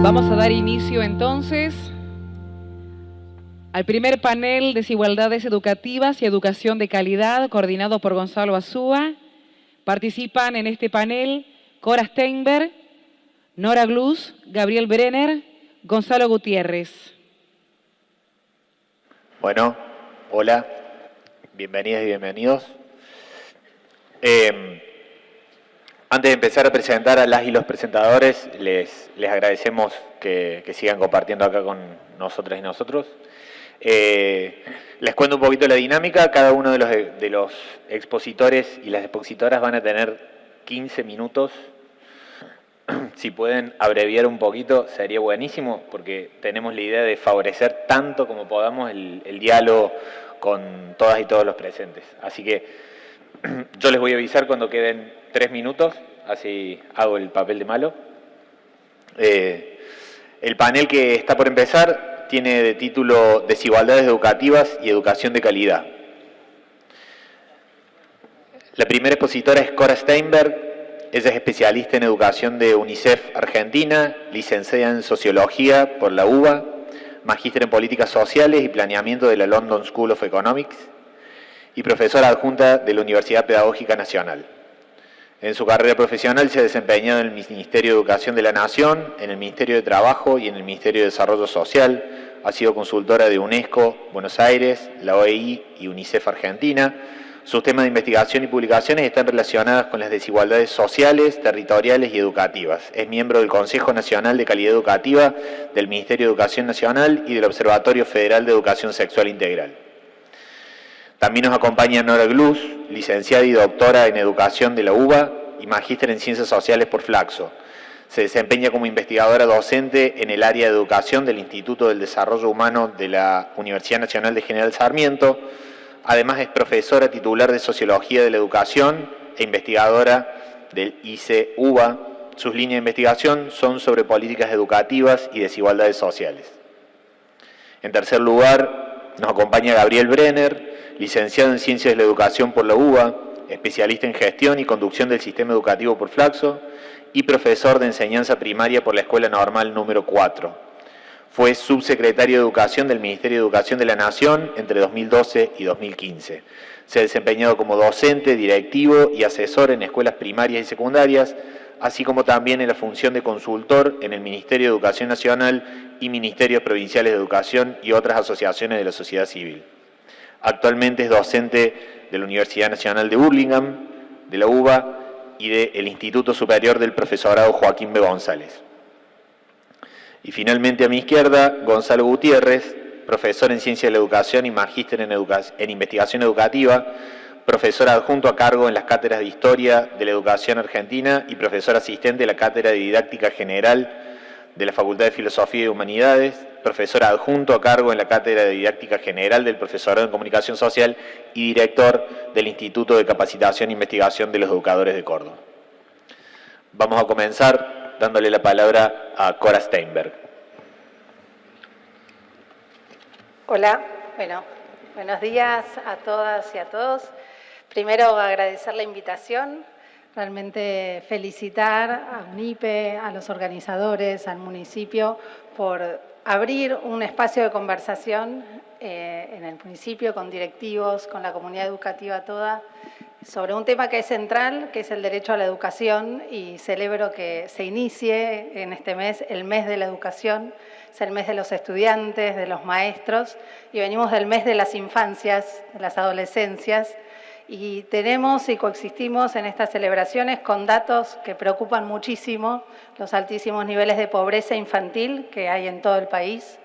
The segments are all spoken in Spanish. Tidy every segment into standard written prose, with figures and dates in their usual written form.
Vamos a dar inicio entonces al primer panel Desigualdades Educativas y Educación de Calidad, coordinado por Gonzalo Azúa. Participan en este panel Cora Steinberg, Nora Gluz, Gabriel Brenner, Gonzalo Gutiérrez. Bueno, hola, bienvenidas y bienvenidos. Antes de empezar a presentar a las y los presentadores, les agradecemos que sigan compartiendo acá con nosotras y nosotros. Les cuento un poquito la dinámica. Cada uno de los expositores y las expositoras van a tener 15 minutos. Si pueden abreviar un poquito, sería buenísimo, porque tenemos la idea de favorecer tanto como podamos el diálogo con todas y todos los presentes. Así que yo les voy a avisar cuando queden 3 minutos, así hago el papel de malo. El panel que está por empezar tiene de título Desigualdades Educativas y Educación de Calidad. La primera expositora es Cora Steinberg. Ella es especialista en educación de UNICEF Argentina, licenciada en Sociología por la UBA, magíster en Políticas Sociales y Planeamiento de la London School of Economics y profesora adjunta de la Universidad Pedagógica Nacional. En su carrera profesional se ha desempeñado en el Ministerio de Educación de la Nación, en el Ministerio de Trabajo y en el Ministerio de Desarrollo Social. Ha sido consultora de UNESCO, Buenos Aires, la OEI y UNICEF Argentina. Sus temas de investigación y publicaciones están relacionados con las desigualdades sociales, territoriales y educativas. Es miembro del Consejo Nacional de Calidad Educativa, del Ministerio de Educación Nacional y del Observatorio Federal de Educación Sexual Integral. También nos acompaña Nora Gluz, licenciada y doctora en Educación de la UBA y magíster en Ciencias Sociales por Flaxo. Se desempeña como investigadora docente en el área de educación del Instituto del Desarrollo Humano de la Universidad Nacional de General Sarmiento. Además es profesora titular de Sociología de la Educación e investigadora del ICUBA. Sus líneas de investigación son sobre políticas educativas y desigualdades sociales. En tercer lugar, nos acompaña Gabriel Brenner, licenciado en Ciencias de la Educación por la UBA, especialista en Gestión y Conducción del Sistema Educativo por Flaxo y profesor de Enseñanza Primaria por la Escuela Normal número 4. Fue subsecretario de Educación del Ministerio de Educación de la Nación entre 2012 y 2015. Se ha desempeñado como docente, directivo y asesor en escuelas primarias y secundarias, así como también en la función de consultor en el Ministerio de Educación Nacional y Ministerios Provinciales de Educación y otras asociaciones de la sociedad civil. Actualmente es docente de la Universidad Nacional de Burlingame, de la UBA y del Instituto Superior del Profesorado Joaquín B. González. Y finalmente a mi izquierda, Gonzalo Gutiérrez, profesor en Ciencias de la Educación y magíster en Investigación Educativa, profesor adjunto a cargo en las cátedras de Historia de la Educación Argentina y profesor asistente de la Cátedra de Didáctica General de la Facultad de Filosofía y Humanidades, profesor adjunto a cargo en la Cátedra de Didáctica General del Profesorado en Comunicación Social y director del Instituto de Capacitación e Investigación de los Educadores de Córdoba. Vamos a comenzar dándole la palabra a Cora Steinberg. Hola, buenos días a todas y a todos. Primero agradecer la invitación, realmente felicitar a UNIPE, a los organizadores, al municipio por abrir un espacio de conversación en el municipio con directivos, con la comunidad educativa toda, sobre un tema que es central, que es el derecho a la educación, y celebro que se inicie en este mes, el mes de la educación. Es el mes de los estudiantes, de los maestros, y venimos del mes de las infancias, de las adolescencias, y tenemos y coexistimos en estas celebraciones con datos que preocupan muchísimo, los altísimos niveles de pobreza infantil que hay en todo el país,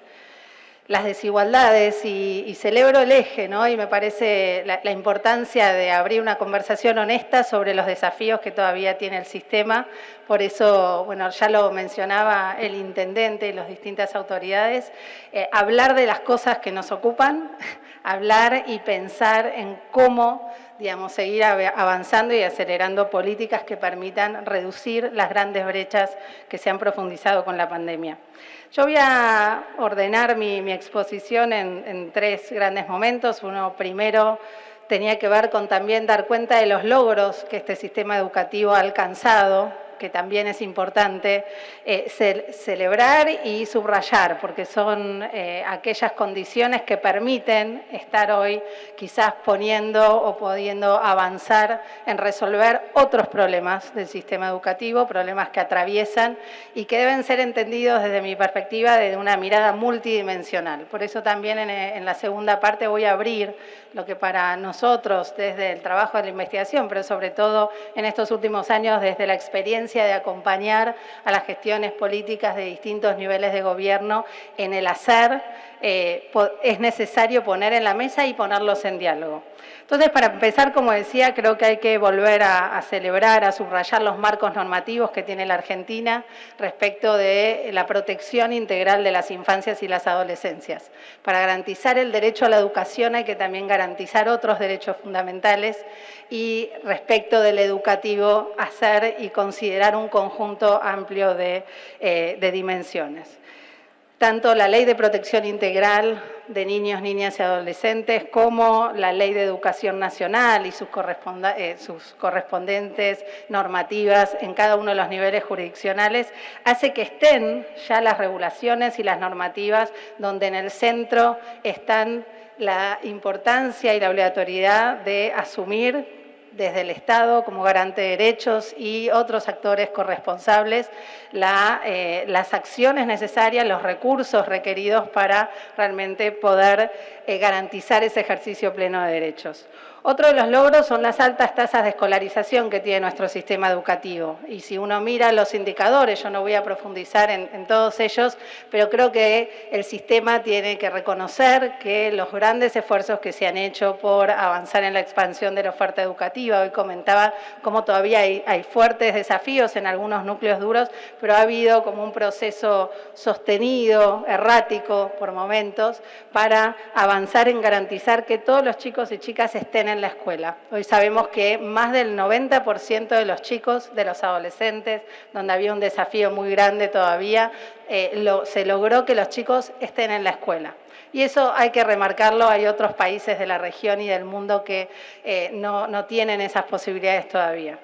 las desigualdades, y celebro el eje, ¿no? Y me parece la importancia de abrir una conversación honesta sobre los desafíos que todavía tiene el sistema. Por eso, bueno, ya lo mencionaba el intendente y las distintas autoridades, hablar de las cosas que nos ocupan, hablar y pensar en cómo, digamos, seguir avanzando y acelerando políticas que permitan reducir las grandes brechas que se han profundizado con la pandemia. Yo voy a ordenar mi exposición en 3 grandes momentos. Uno primero tenía que ver con también dar cuenta de los logros que este sistema educativo ha alcanzado que también es importante celebrar y subrayar, porque son aquellas condiciones que permiten estar hoy quizás poniendo o pudiendo avanzar en resolver otros problemas del sistema educativo, problemas que atraviesan y que deben ser entendidos desde mi perspectiva desde una mirada multidimensional. Por eso también en la segunda parte voy a abrir lo que para nosotros desde el trabajo de la investigación, pero sobre todo en estos últimos años desde la experiencia de acompañar a las gestiones políticas de distintos niveles de gobierno en el hacer, es necesario poner en la mesa y ponerlos en diálogo. Entonces, para empezar, como decía, creo que hay que volver a celebrar, a subrayar los marcos normativos que tiene la Argentina respecto de la protección integral de las infancias y las adolescencias. Para garantizar el derecho a la educación hay que también garantizar otros derechos fundamentales y respecto del educativo hacer y considerar un conjunto amplio de dimensiones. Tanto la Ley de Protección Integral de Niños, Niñas y Adolescentes como la Ley de Educación Nacional y sus correspondientes normativas en cada uno de los niveles jurisdiccionales hace que estén ya las regulaciones y las normativas donde en el centro están la importancia y la obligatoriedad de asumir desde el Estado como garante de derechos y otros actores corresponsables las acciones necesarias, los recursos requeridos para realmente poder garantizar ese ejercicio pleno de derechos. Otro de los logros son las altas tasas de escolarización que tiene nuestro sistema educativo. Y si uno mira los indicadores, yo no voy a profundizar en todos ellos, pero creo que el sistema tiene que reconocer que los grandes esfuerzos que se han hecho por avanzar en la expansión de la oferta educativa, hoy comentaba cómo todavía hay fuertes desafíos en algunos núcleos duros, pero ha habido como un proceso sostenido, errático por momentos, para avanzar en garantizar que todos los chicos y chicas estén en la escuela. Hoy sabemos que más del 90% de los chicos, de los adolescentes, donde había un desafío muy grande todavía, se logró que los chicos estén en la escuela. Y eso hay que remarcarlo, hay otros países de la región y del mundo que no tienen esas posibilidades todavía.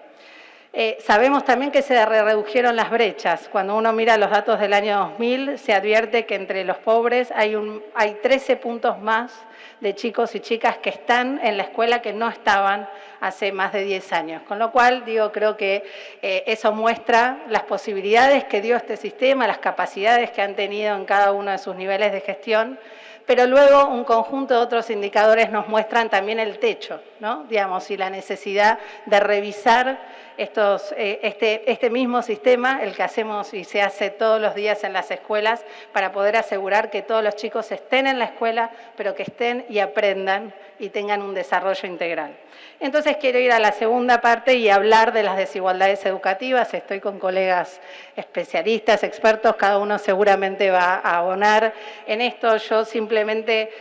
Sabemos también que se redujeron las brechas. Cuando uno mira los datos del año 2000, se advierte que entre los pobres hay 13 puntos más de chicos y chicas que están en la escuela que no estaban hace más de 10 años. Con lo cual, creo que eso muestra las posibilidades que dio este sistema, las capacidades que han tenido en cada uno de sus niveles de gestión, pero luego un conjunto de otros indicadores nos muestran también el techo, ¿no? Y la necesidad de revisar este mismo sistema, el que hacemos y se hace todos los días en las escuelas, para poder asegurar que todos los chicos estén en la escuela, pero que estén y aprendan y tengan un desarrollo integral. Entonces quiero ir a la segunda parte y hablar de las desigualdades educativas. Estoy con colegas especialistas, expertos, cada uno seguramente va a abonar en esto. Yo simplemente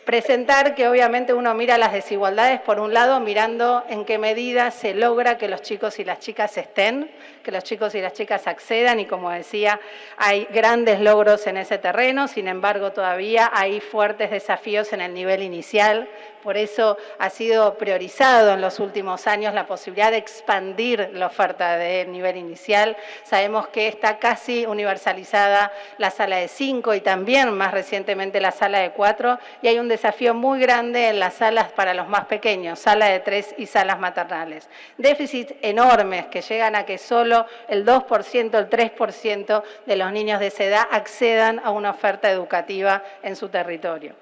presentar que obviamente uno mira las desigualdades, por un lado, mirando en qué medida se logra que los chicos y las chicas estén, que los chicos y las chicas accedan, y como decía, hay grandes logros en ese terreno, sin embargo, todavía hay fuertes desafíos en el nivel inicial. Por eso ha sido priorizado en los últimos años la posibilidad de expandir la oferta de nivel inicial. Sabemos que está casi universalizada la sala de 5 y también más recientemente la sala de 4, y hay un desafío muy grande en las salas para los más pequeños, sala de 3 y salas maternales. Déficits enormes que llegan a que solo el 2%, el 3% de los niños de esa edad accedan a una oferta educativa en su territorio.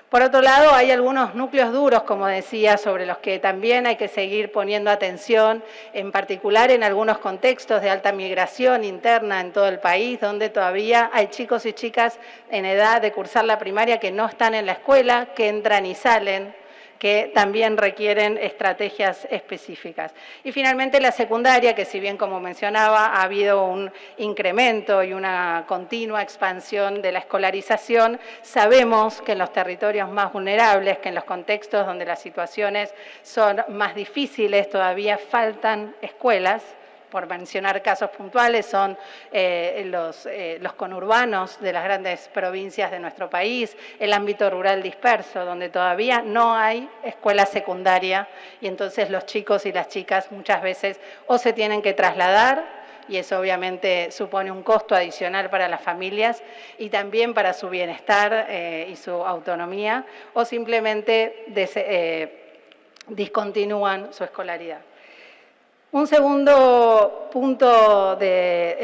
Por otro lado, hay algunos núcleos duros, como decía, sobre los que también hay que seguir poniendo atención, en particular en algunos contextos de alta migración interna en todo el país, donde todavía hay chicos y chicas en edad de cursar la primaria que no están en la escuela, que entran y salen, que también requieren estrategias específicas. Y finalmente la secundaria, que si bien, como mencionaba, ha habido un incremento y una continua expansión de la escolarización, sabemos que en los territorios más vulnerables, que en los contextos donde las situaciones son más difíciles, todavía faltan escuelas. Por mencionar casos puntuales, son los conurbanos de las grandes provincias de nuestro país, el ámbito rural disperso, donde todavía no hay escuela secundaria, y entonces los chicos y las chicas muchas veces o se tienen que trasladar y eso obviamente supone un costo adicional para las familias y también para su bienestar y su autonomía, o simplemente discontinúan su escolaridad. Un segundo punto,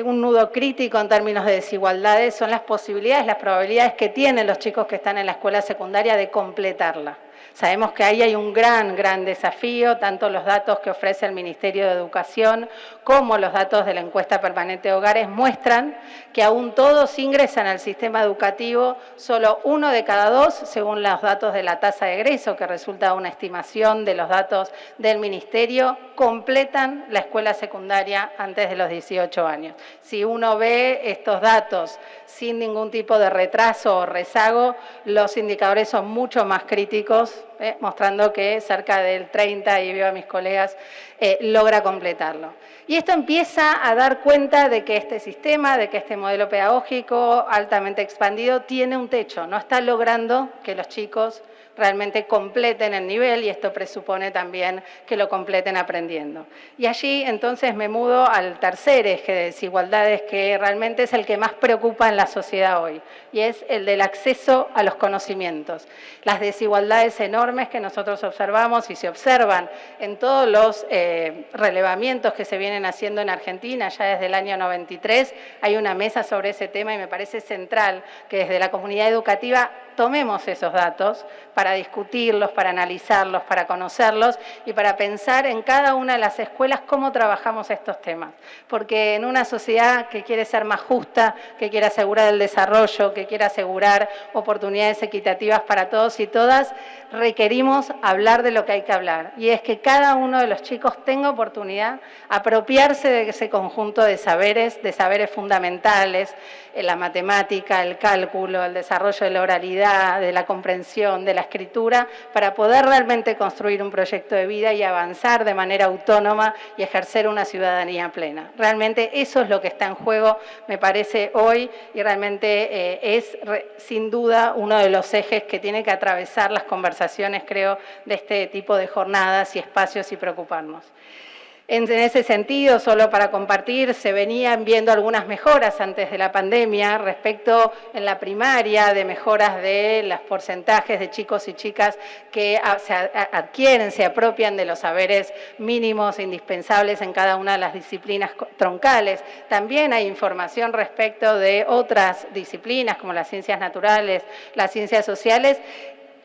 un nudo crítico en términos de desigualdades son las posibilidades, las probabilidades que tienen los chicos que están en la escuela secundaria de completarla. Sabemos que ahí hay un gran desafío, tanto los datos que ofrece el Ministerio de Educación como los datos de la encuesta permanente de hogares muestran que aún todos ingresan al sistema educativo, solo 1 de cada 2, según los datos de la tasa de egreso, que resulta una estimación de los datos del Ministerio, completan la escuela secundaria antes de los 18 años. Si uno ve estos datos sin ningún tipo de retraso o rezago, los indicadores son mucho más críticos, mostrando que cerca del 30, y veo a mis colegas, logra completarlo. Y esto empieza a dar cuenta de que este sistema, de que este modelo pedagógico altamente expandido tiene un techo, no está logrando que los chicos realmente completen el nivel y esto presupone también que lo completen aprendiendo. Y allí entonces me mudo al tercer eje de desigualdades que realmente es el que más preocupa en la sociedad hoy y es el del acceso a los conocimientos. Las desigualdades enormes que nosotros observamos y se observan en todos los relevamientos que se vienen haciendo en Argentina ya desde el año 93, hay una mesa sobre ese tema y me parece central que desde la comunidad educativa tomemos esos datos para discutirlos, para analizarlos, para conocerlos y para pensar en cada una de las escuelas cómo trabajamos estos temas. Porque en una sociedad que quiere ser más justa, que quiere asegurar el desarrollo, que quiere asegurar oportunidades equitativas para todos y todas, requerimos hablar de lo que hay que hablar. Y es que cada uno de los chicos tenga oportunidad de apropiarse de ese conjunto de saberes fundamentales, la matemática, el cálculo, el desarrollo de la oralidad, de la comprensión, de la escritura, para poder realmente construir un proyecto de vida y avanzar de manera autónoma y ejercer una ciudadanía plena. Realmente eso es lo que está en juego, me parece, hoy, y realmente es sin duda uno de los ejes que tiene que atravesar las conversaciones, creo, de este tipo de jornadas y espacios y preocuparnos. En ese sentido, solo para compartir, se venían viendo algunas mejoras antes de la pandemia respecto en la primaria de mejoras de los porcentajes de chicos y chicas que se adquieren, se apropian de los saberes mínimos e indispensables en cada una de las disciplinas troncales. También hay información respecto de otras disciplinas como las ciencias naturales, las ciencias sociales,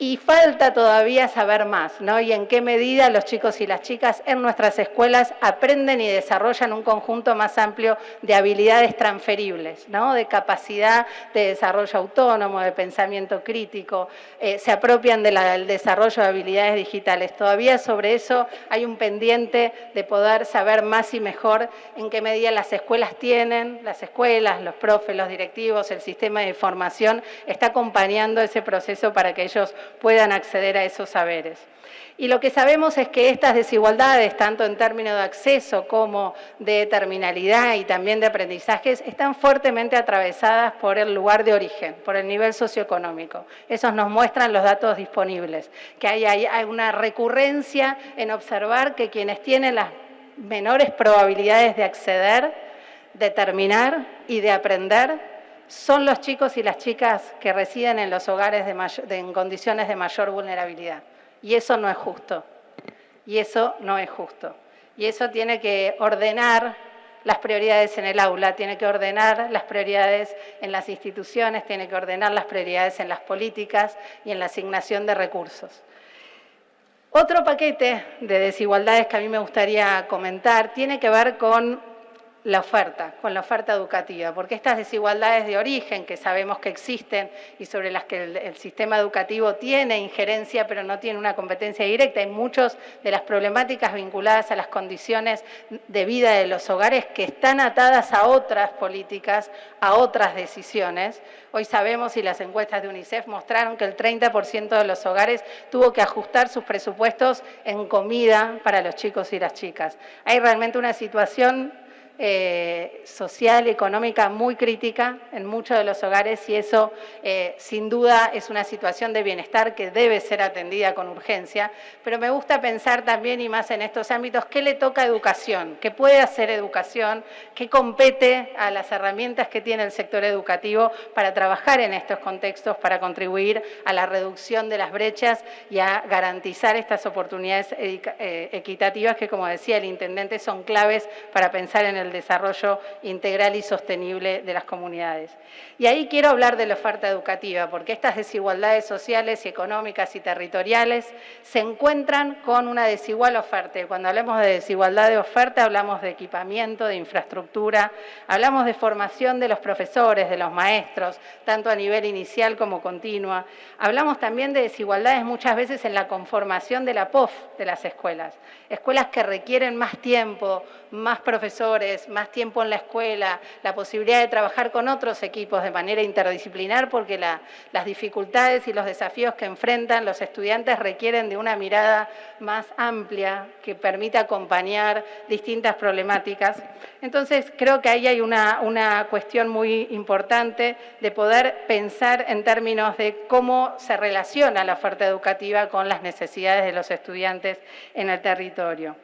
y falta todavía saber más, ¿no? Y en qué medida los chicos y las chicas en nuestras escuelas aprenden y desarrollan un conjunto más amplio de habilidades transferibles, ¿no? De capacidad de desarrollo autónomo, de pensamiento crítico, se apropian del desarrollo de habilidades digitales. Todavía sobre eso hay un pendiente de poder saber más y mejor en qué medida las escuelas tienen, las escuelas, los profes, los directivos, el sistema de formación está acompañando ese proceso para que ellos puedan acceder a esos saberes. Y lo que sabemos es que estas desigualdades, tanto en términos de acceso como de terminalidad y también de aprendizajes, están fuertemente atravesadas por el lugar de origen, por el nivel socioeconómico. Esos nos muestran los datos disponibles, que hay una recurrencia en observar que quienes tienen las menores probabilidades de acceder, de terminar y de aprender, son los chicos y las chicas que residen en los hogares en condiciones de mayor vulnerabilidad. Y eso no es justo. Y eso no es justo. Y eso tiene que ordenar las prioridades en el aula, tiene que ordenar las prioridades en las instituciones, tiene que ordenar las prioridades en las políticas y en la asignación de recursos. Otro paquete de desigualdades que a mí me gustaría comentar tiene que ver con la oferta educativa, porque estas desigualdades de origen que sabemos que existen y sobre las que el sistema educativo tiene injerencia pero no tiene una competencia directa, hay muchas de las problemáticas vinculadas a las condiciones de vida de los hogares que están atadas a otras políticas, a otras decisiones. Hoy sabemos y las encuestas de UNICEF mostraron que el 30% de los hogares tuvo que ajustar sus presupuestos en comida para los chicos y las chicas. Hay realmente una situación social y económica muy crítica en muchos de los hogares y eso sin duda es una situación de bienestar que debe ser atendida con urgencia, pero me gusta pensar también y más en estos ámbitos qué le toca a educación, qué puede hacer educación, qué compete a las herramientas que tiene el sector educativo para trabajar en estos contextos, para contribuir a la reducción de las brechas y a garantizar estas oportunidades equitativas que, como decía el intendente, son claves para pensar en el desarrollo integral y sostenible de las comunidades. Y ahí quiero hablar de la oferta educativa, porque estas desigualdades sociales y económicas y territoriales se encuentran con una desigual oferta. Y cuando hablamos de desigualdad de oferta, hablamos de equipamiento, de infraestructura, hablamos de formación de los profesores, de los maestros, tanto a nivel inicial como continua. Hablamos también de desigualdades muchas veces en la conformación de la POF de las escuelas. Escuelas que requieren más tiempo, más profesores, más tiempo en la escuela, la posibilidad de trabajar con otros equipos de manera interdisciplinar, porque las dificultades y los desafíos que enfrentan los estudiantes requieren de una mirada más amplia que permita acompañar distintas problemáticas. Entonces, creo que ahí hay una cuestión muy importante de poder pensar en términos de cómo se relaciona la oferta educativa con las necesidades de los estudiantes en el territorio.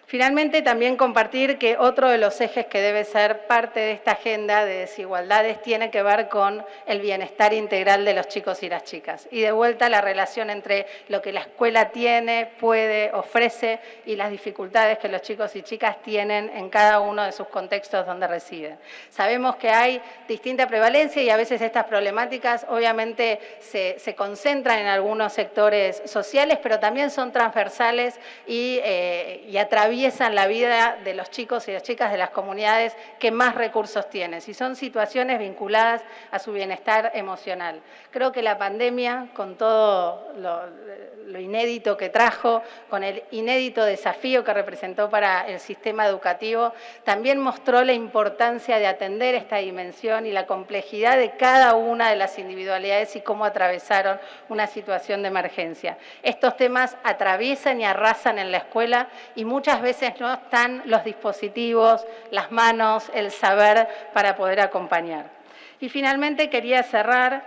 Finalmente, también compartir que otro de los ejes que debe ser parte de esta agenda de desigualdades tiene que ver con el bienestar integral de los chicos y las chicas. Y de vuelta la relación entre lo que la escuela tiene, puede, ofrece y las dificultades que los chicos y chicas tienen en cada uno de sus contextos donde residen. Sabemos que hay distinta prevalencia y a veces estas problemáticas obviamente se concentran en algunos sectores sociales, pero también son transversales y atraviesan la vida de los chicos y las chicas de las comunidades que más recursos tienen, y son situaciones vinculadas a su bienestar emocional. Creo que la pandemia, con todo lo inédito que trajo, con el inédito desafío que representó para el sistema educativo, también mostró la importancia de atender esta dimensión y la complejidad de cada una de las individualidades y cómo atravesaron una situación de emergencia. Estos temas atraviesan y arrasan en la escuela y muchas veces no están los dispositivos, las manos, el saber para poder acompañar. Y finalmente quería cerrar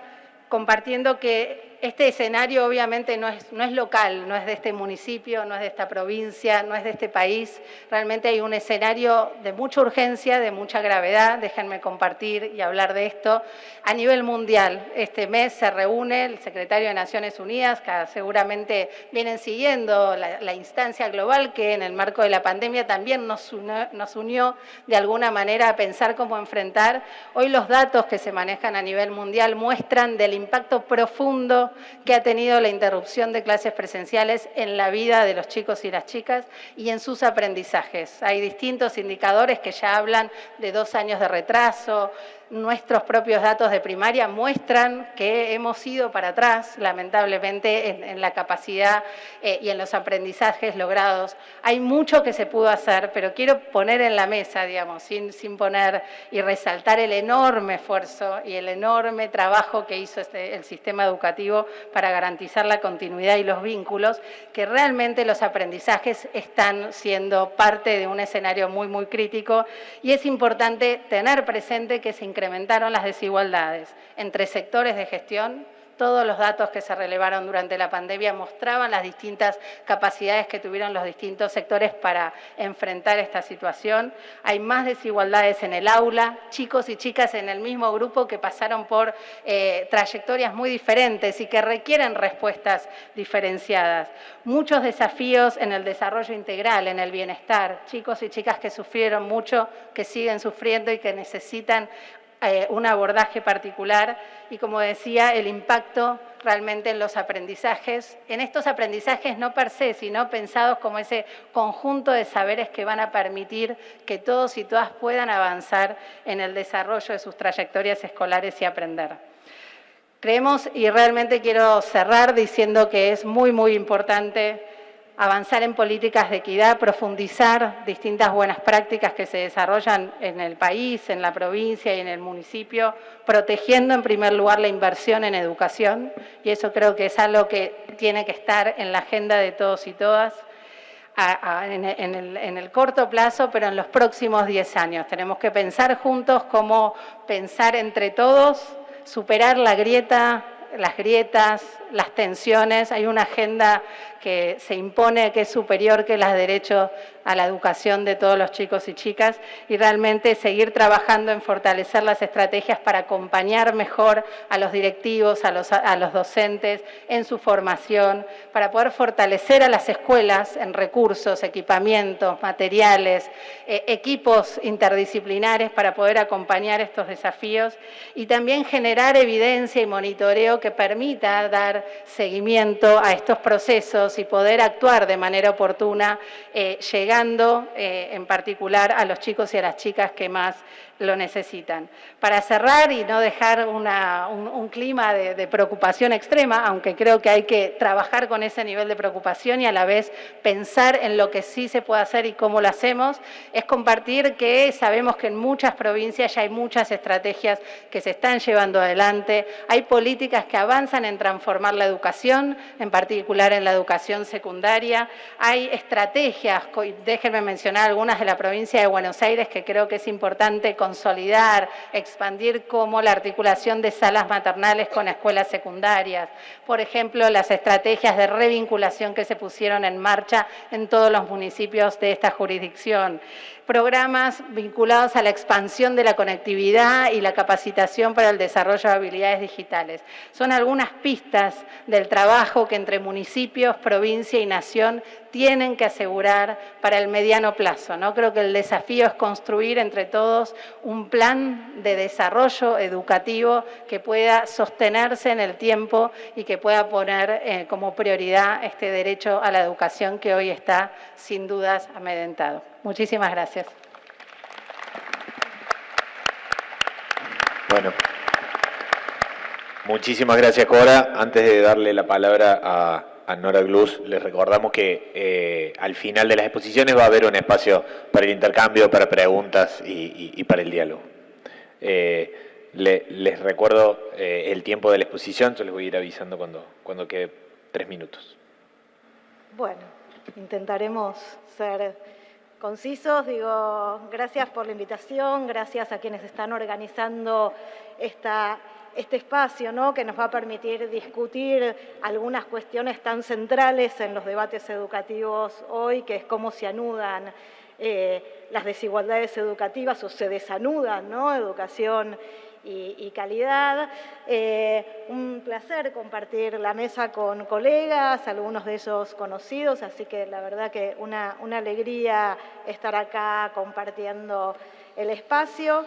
compartiendo que este escenario obviamente no es local, no es de este municipio, no es de esta provincia, no es de este país. Realmente hay un escenario de mucha urgencia, de mucha gravedad, déjenme compartir y hablar de esto, a nivel mundial. Este mes se reúne el secretario de Naciones Unidas, que seguramente vienen siguiendo la instancia global que en el marco de la pandemia también nos unió de alguna manera a pensar cómo enfrentar. Hoy los datos que se manejan a nivel mundial muestran del impacto profundo que ha tenido la interrupción de clases presenciales en la vida de los chicos y las chicas y en sus aprendizajes. Hay distintos indicadores que ya hablan de 2 años de retraso. Nuestros propios datos de primaria muestran que hemos ido para atrás, lamentablemente, en la capacidad y en los aprendizajes logrados. Hay mucho que se pudo hacer, pero quiero poner en la mesa, digamos, sin poner y resaltar el enorme esfuerzo y el enorme trabajo que hizo el sistema educativo para garantizar la continuidad y los vínculos, que realmente los aprendizajes están siendo parte de un escenario muy, muy crítico y es importante tener presente que se incrementaron las desigualdades entre sectores de gestión. Todos los datos que se relevaron durante la pandemia mostraban las distintas capacidades que tuvieron los distintos sectores para enfrentar esta situación. Hay más desigualdades en el aula, chicos y chicas en el mismo grupo que pasaron por trayectorias muy diferentes y que requieren respuestas diferenciadas. Muchos desafíos en el desarrollo integral, en el bienestar, chicos y chicas que sufrieron mucho, que siguen sufriendo y que necesitan un abordaje particular y, como decía, el impacto realmente en los aprendizajes, en estos aprendizajes no per se, sino pensados como ese conjunto de saberes que van a permitir que todos y todas puedan avanzar en el desarrollo de sus trayectorias escolares y aprender. Creemos, y realmente quiero cerrar diciendo que es muy, muy importante avanzar en políticas de equidad, profundizar distintas buenas prácticas que se desarrollan en el país, en la provincia y en el municipio, protegiendo en primer lugar la inversión en educación, y eso creo que es algo que tiene que estar en la agenda de todos y todas. en el corto plazo, pero en los próximos 10 años. Tenemos que pensar juntos cómo pensar entre todos, superar la grieta, las grietas, las tensiones. Hay una agenda que se impone, que es superior que los derechos a la educación de todos los chicos y chicas, y realmente seguir trabajando en fortalecer las estrategias para acompañar mejor a los directivos, a los docentes en su formación, para poder fortalecer a las escuelas en recursos, equipamientos, materiales, equipos interdisciplinares para poder acompañar estos desafíos, y también generar evidencia y monitoreo que permita dar seguimiento a estos procesos y poder actuar de manera oportuna, llegando en particular a los chicos y a las chicas que más lo necesitan. Para cerrar y no dejar un clima de preocupación extrema, aunque creo que hay que trabajar con ese nivel de preocupación y a la vez pensar en lo que sí se puede hacer y cómo lo hacemos, es compartir que sabemos que en muchas provincias ya hay muchas estrategias que se están llevando adelante, hay políticas que avanzan en transformar la educación, en particular en la educación secundaria, hay estrategias, déjenme mencionar algunas de la provincia de Buenos Aires que creo que es importante consolidar, expandir, como la articulación de salas maternales con escuelas secundarias. Por ejemplo, las estrategias de revinculación que se pusieron en marcha en todos los municipios de esta jurisdicción. Programas vinculados a la expansión de la conectividad y la capacitación para el desarrollo de habilidades digitales. Son algunas pistas del trabajo que entre municipios, provincia y nación tienen que asegurar para el mediano plazo, ¿no? Creo que el desafío es construir entre todos un plan de desarrollo educativo que pueda sostenerse en el tiempo y que pueda poner como prioridad este derecho a la educación que hoy está sin dudas amedrentado. Muchísimas gracias. Bueno, muchísimas gracias, Cora. Antes de darle la palabra a Nora Gluz, les recordamos que al final de las exposiciones va a haber un espacio para el intercambio, para preguntas y para el diálogo. Les recuerdo el tiempo de la exposición, yo les voy a ir avisando cuando quede 3 minutos. Bueno, intentaremos ser concisos. Digo, gracias por la invitación, gracias a quienes están organizando este espacio, ¿no?, que nos va a permitir discutir algunas cuestiones tan centrales en los debates educativos hoy, que es cómo se anudan las desigualdades educativas o se desanudan, ¿no?, educación y calidad. Un placer compartir la mesa con colegas, algunos de ellos conocidos, así que la verdad que una alegría estar acá compartiendo el espacio.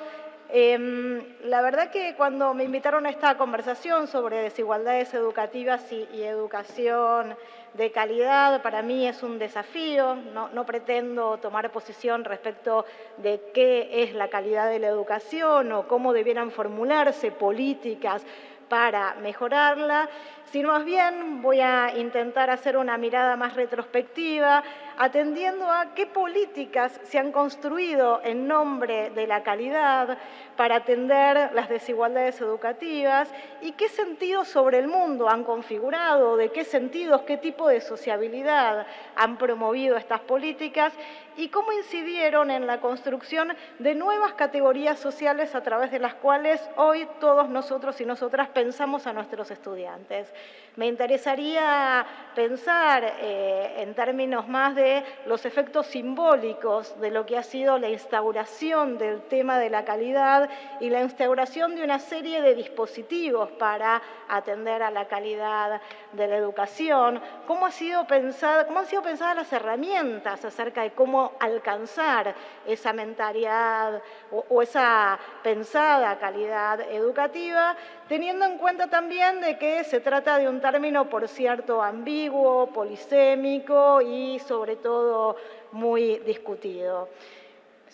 La verdad que cuando me invitaron a esta conversación sobre desigualdades educativas y educación de calidad, para mí es un desafío. No pretendo tomar posición respecto de qué es la calidad de la educación o cómo debieran formularse políticas para mejorarla, sino más bien voy a intentar hacer una mirada más retrospectiva, atendiendo a qué políticas se han construido en nombre de la calidad para atender las desigualdades educativas y qué sentidos sobre el mundo han configurado, de qué sentidos, qué tipo de sociabilidad han promovido estas políticas y cómo incidieron en la construcción de nuevas categorías sociales a través de las cuales hoy todos nosotros y nosotras pensamos a nuestros estudiantes. Me interesaría pensar en términos más de los efectos simbólicos de lo que ha sido la instauración del tema de la calidad y la instauración de una serie de dispositivos para atender a la calidad de la educación, cómo han sido pensadas las herramientas acerca de cómo alcanzar esa mentalidad o esa pensada calidad educativa, teniendo en cuenta también de que se trata de un término, por cierto, ambiguo, polisémico y sobre todo muy discutido.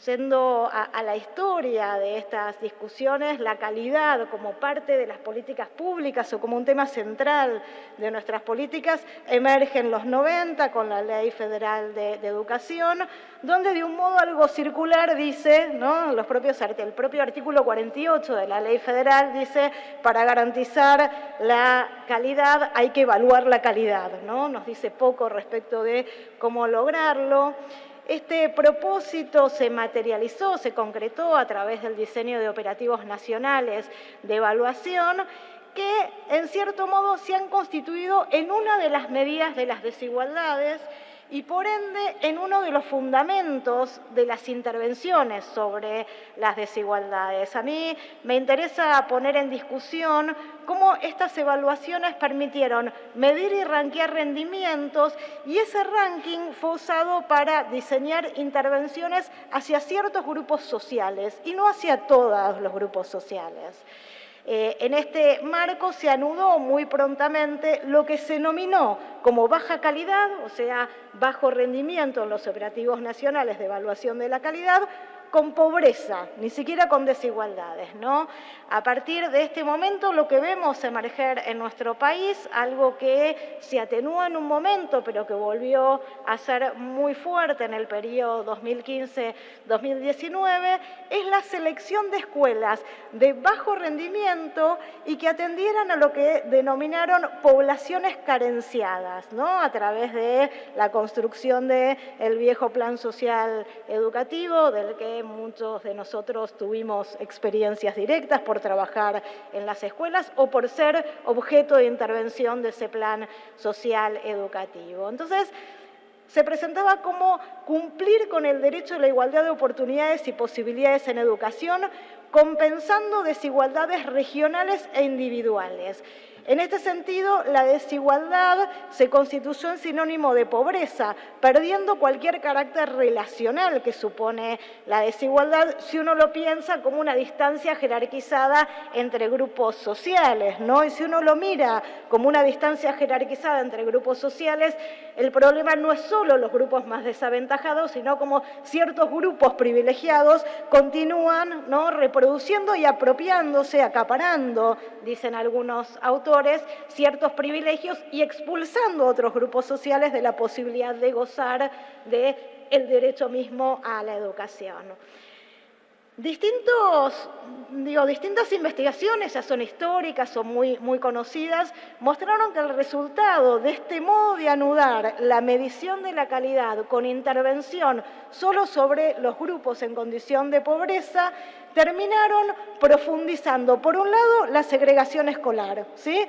yendo a la historia de estas discusiones, la calidad como parte de las políticas públicas o como un tema central de nuestras políticas emerge en los 90 con la Ley Federal de Educación, donde de un modo algo circular dice, ¿no? El propio artículo 48 de la Ley Federal dice, para garantizar la calidad hay que evaluar la calidad, ¿no? Nos dice poco respecto de cómo lograrlo. Este propósito se materializó, se concretó a través del diseño de operativos nacionales de evaluación que, en cierto modo, se han constituido en una de las medidas de las desigualdades y, por ende, en uno de los fundamentos de las intervenciones sobre las desigualdades. A mí me interesa poner en discusión cómo estas evaluaciones permitieron medir y rankear rendimientos y ese ranking fue usado para diseñar intervenciones hacia ciertos grupos sociales y no hacia todos los grupos sociales. En este marco se anudó muy prontamente lo que se denominó como baja calidad, o sea, bajo rendimiento en los operativos nacionales de evaluación de la calidad, con pobreza, ni siquiera con desigualdades, ¿no? A partir de este momento lo que vemos emerger en nuestro país, algo que se atenuó en un momento, pero que volvió a ser muy fuerte en el periodo 2015-2019, es la selección de escuelas de bajo rendimiento y que atendieran a lo que denominaron poblaciones carenciadas, ¿no? A través de la construcción del viejo Plan Social Educativo, del que muchos de nosotros tuvimos experiencias directas por trabajar en las escuelas o por ser objeto de intervención de ese plan social educativo. Entonces, se presentaba como cumplir con el derecho a la igualdad de oportunidades y posibilidades en educación, compensando desigualdades regionales e individuales. En este sentido, la desigualdad se constituyó en sinónimo de pobreza, perdiendo cualquier carácter relacional que supone la desigualdad, si uno lo piensa como una distancia jerarquizada entre grupos sociales, ¿no? Y si uno lo mira como una distancia jerarquizada entre grupos sociales, el problema no es solo los grupos más desaventajados, sino como ciertos grupos privilegiados continúan, ¿no?, reproduciendo y apropiándose, acaparando, dicen algunos autores, ciertos privilegios y expulsando a otros grupos sociales de la posibilidad de gozar del derecho mismo a la educación. Distintas investigaciones, ya son históricas o muy conocidas, mostraron que el resultado de este modo de anudar la medición de la calidad con intervención solo sobre los grupos en condición de pobreza terminaron profundizando, por un lado, la segregación escolar, ¿sí?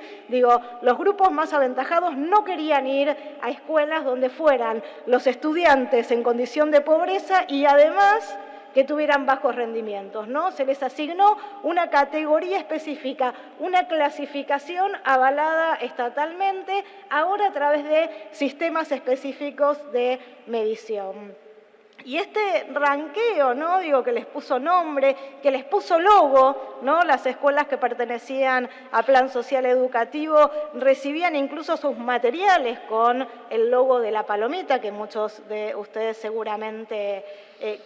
Los grupos más aventajados no querían ir a escuelas donde fueran los estudiantes en condición de pobreza y además que tuvieran bajos rendimientos, ¿no? Se les asignó una categoría específica, una clasificación avalada estatalmente, ahora a través de sistemas específicos de medición. Y este ranqueo, ¿no?, que les puso nombre, que les puso logo, ¿no? Las escuelas que pertenecían a Plan Social Educativo recibían incluso sus materiales con el logo de la palomita, que muchos de ustedes seguramente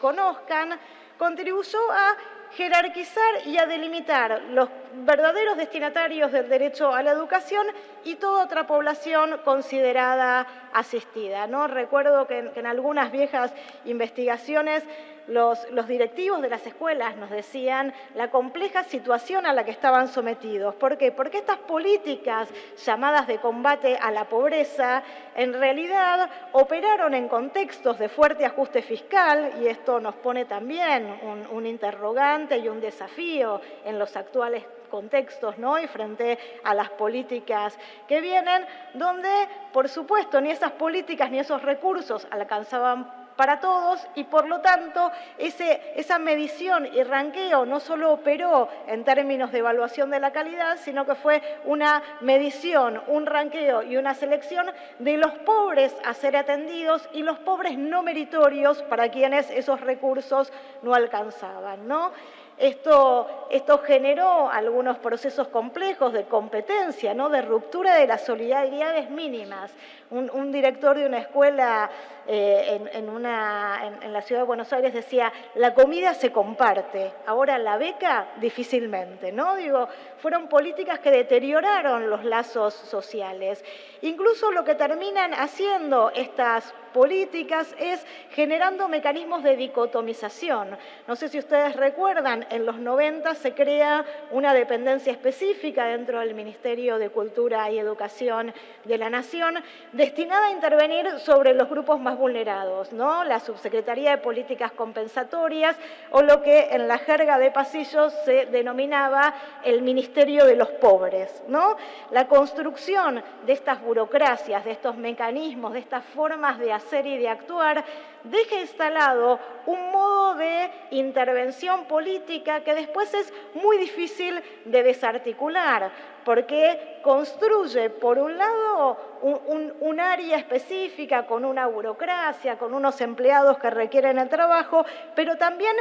conozcan, contribuyó a jerarquizar y a delimitar los verdaderos destinatarios del derecho a la educación y toda otra población considerada asistida, ¿no? Recuerdo que en algunas viejas investigaciones los directivos de las escuelas nos decían la compleja situación a la que estaban sometidos. ¿Por qué? Porque estas políticas llamadas de combate a la pobreza en realidad operaron en contextos de fuerte ajuste fiscal, y esto nos pone también un interrogante y un desafío en los actuales contextos, ¿no? Y frente a las políticas que vienen, donde, por supuesto, ni esas políticas ni esos recursos alcanzaban para todos y, por lo tanto, esa medición y ranqueo no solo operó en términos de evaluación de la calidad, sino que fue una medición, un ranqueo y una selección de los pobres a ser atendidos y los pobres no meritorios para quienes esos recursos no alcanzaban, ¿no? Esto generó algunos procesos complejos de competencia, ¿no?, de ruptura de las solidaridades mínimas. Un director de una escuela en la ciudad de Buenos Aires decía, la comida se comparte, ahora la beca difícilmente, ¿no? Digo, fueron políticas que deterioraron los lazos sociales. Incluso lo que terminan haciendo estas políticas es generando mecanismos de dicotomización. No sé si ustedes recuerdan, en los 90 se crea una dependencia específica dentro del Ministerio de Cultura y Educación de la Nación, destinada a intervenir sobre los grupos más vulnerados, ¿no? La Subsecretaría de Políticas Compensatorias, o lo que en la jerga de pasillos se denominaba el Ministerio de los Pobres, ¿no? La construcción de estas burocracias, de estos mecanismos, de estas formas de hacer y de actuar, deja instalado un modo de intervención política que después es muy difícil de desarticular, porque construye, por un lado, un área específica con una burocracia, con unos empleados que requieren el trabajo, pero también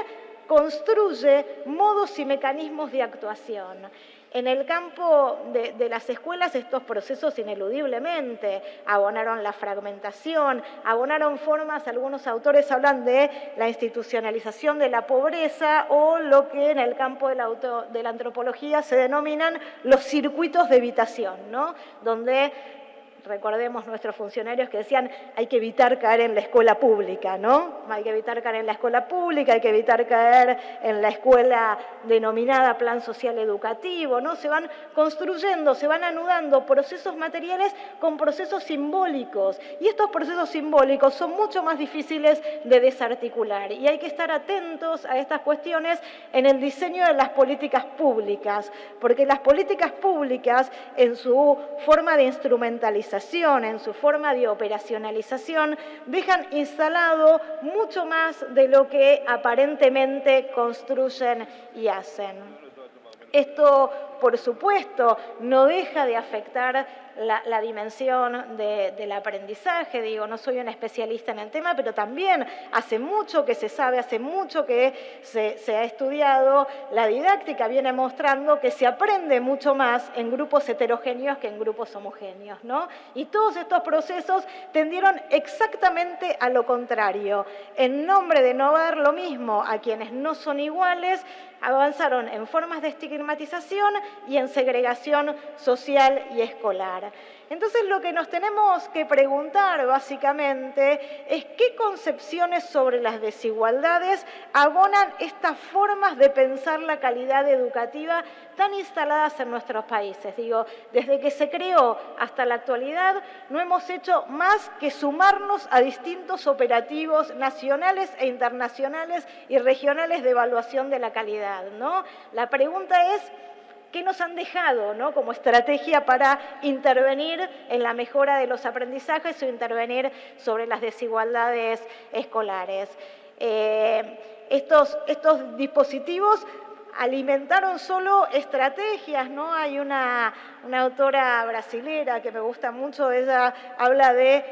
construye modos y mecanismos de actuación. En el campo de las escuelas, estos procesos ineludiblemente abonaron la fragmentación, abonaron formas, algunos autores hablan de la institucionalización de la pobreza o lo que en el campo de la antropología se denominan los circuitos de evitación, ¿no? Donde recordemos nuestros funcionarios que decían hay que evitar caer en la escuela pública, ¿no? Hay que evitar caer en la escuela pública, hay que evitar caer en la escuela denominada plan social educativo, ¿no? Se van construyendo, se van anudando procesos materiales con procesos simbólicos, y estos procesos simbólicos son mucho más difíciles de desarticular, y hay que estar atentos a estas cuestiones en el diseño de las políticas públicas, porque las políticas públicas en su forma de instrumentalización, en su forma de operacionalización, dejan instalado mucho más de lo que aparentemente construyen y hacen. Esto, por supuesto, no deja de afectar la dimensión del aprendizaje. Digo, no soy una especialista en el tema, pero también hace mucho que se sabe, hace mucho que se ha estudiado. La didáctica viene mostrando que se aprende mucho más en grupos heterogéneos que en grupos homogéneos, ¿no? Y todos estos procesos tendieron exactamente a lo contrario. En nombre de no dar lo mismo a quienes no son iguales, avanzaron en formas de estigmatización y en segregación social y escolar. Entonces, lo que nos tenemos que preguntar, básicamente, es qué concepciones sobre las desigualdades abonan estas formas de pensar la calidad educativa tan instaladas en nuestros países. Digo, desde que se creó hasta la actualidad, no hemos hecho más que sumarnos a distintos operativos nacionales e internacionales y regionales de evaluación de la calidad, ¿no? La pregunta es, ¿qué nos han dejado, ¿no? Como estrategia para intervenir en la mejora de los aprendizajes o intervenir sobre las desigualdades escolares? Estos dispositivos alimentaron solo estrategias, ¿no? Hay una autora brasilera que me gusta mucho, ella habla de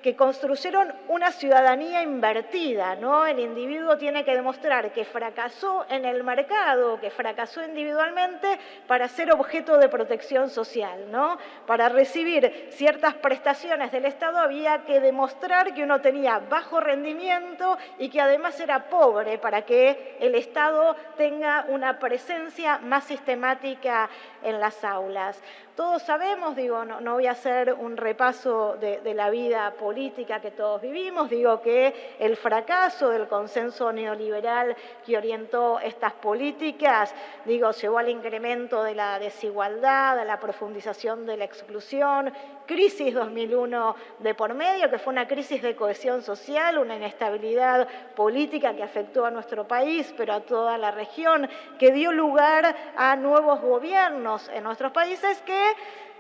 que construyeron una ciudadanía invertida, ¿no? El individuo tiene que demostrar que fracasó en el mercado, que fracasó individualmente para ser objeto de protección social, ¿no? Para recibir ciertas prestaciones del Estado había que demostrar que uno tenía bajo rendimiento y que además era pobre para que el Estado tenga una presencia más sistemática en las aulas. Todos sabemos, digo, no voy a hacer un repaso de la vida política que todos vivimos, digo que el fracaso del consenso neoliberal que orientó estas políticas, digo, llevó al incremento de la desigualdad, a la profundización de la exclusión, crisis 2001 de por medio, que fue una crisis de cohesión social, una inestabilidad política que afectó a nuestro país, pero a toda la región, que dio lugar a nuevos gobiernos en nuestros países que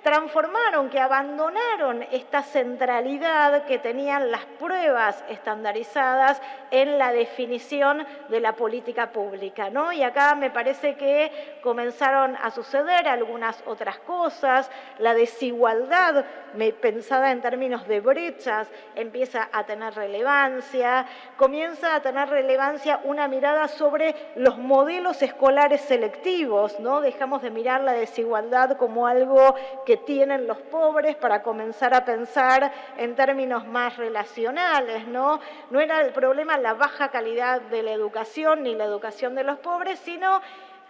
transformaron, que abandonaron esta centralidad que tenían las pruebas estandarizadas en la definición de la política pública, ¿no? Y acá me parece que comenzaron a suceder algunas otras cosas. La desigualdad, pensada en términos de brechas, empieza a tener relevancia, comienza a tener relevancia una mirada sobre los modelos escolares selectivos, ¿no? Dejamos de mirar la desigualdad como algo que que tienen los pobres para comenzar a pensar en términos más relacionales, ¿no? No era el problema la baja calidad de la educación ni la educación de los pobres, sino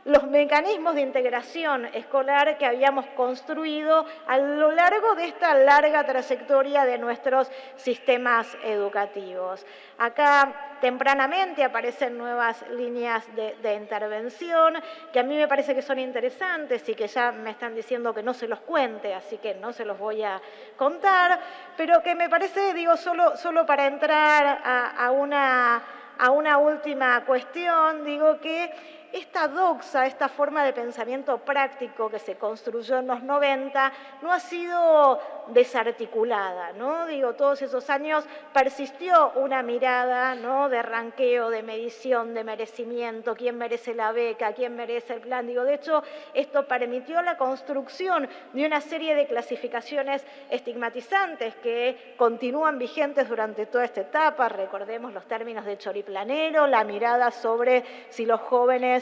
los mecanismos de integración escolar que habíamos construido a lo largo de esta larga trayectoria de nuestros sistemas educativos. Acá tempranamente aparecen nuevas líneas de intervención que a mí me parece que son interesantes y que ya me están diciendo que no se los cuente, así que no se los voy a contar, pero que me parece, digo, solo para entrar a una última cuestión, digo que esta doxa, esta forma de pensamiento práctico que se construyó en los 90, no ha sido desarticulada, ¿no? Digo, todos esos años persistió una mirada, ¿no?, de ranqueo, de medición, de merecimiento, quién merece la beca, quién merece el plan. Digo, de hecho, esto permitió la construcción de una serie de clasificaciones estigmatizantes que continúan vigentes durante toda esta etapa. Recordemos los términos de choriplanero, la mirada sobre si los jóvenes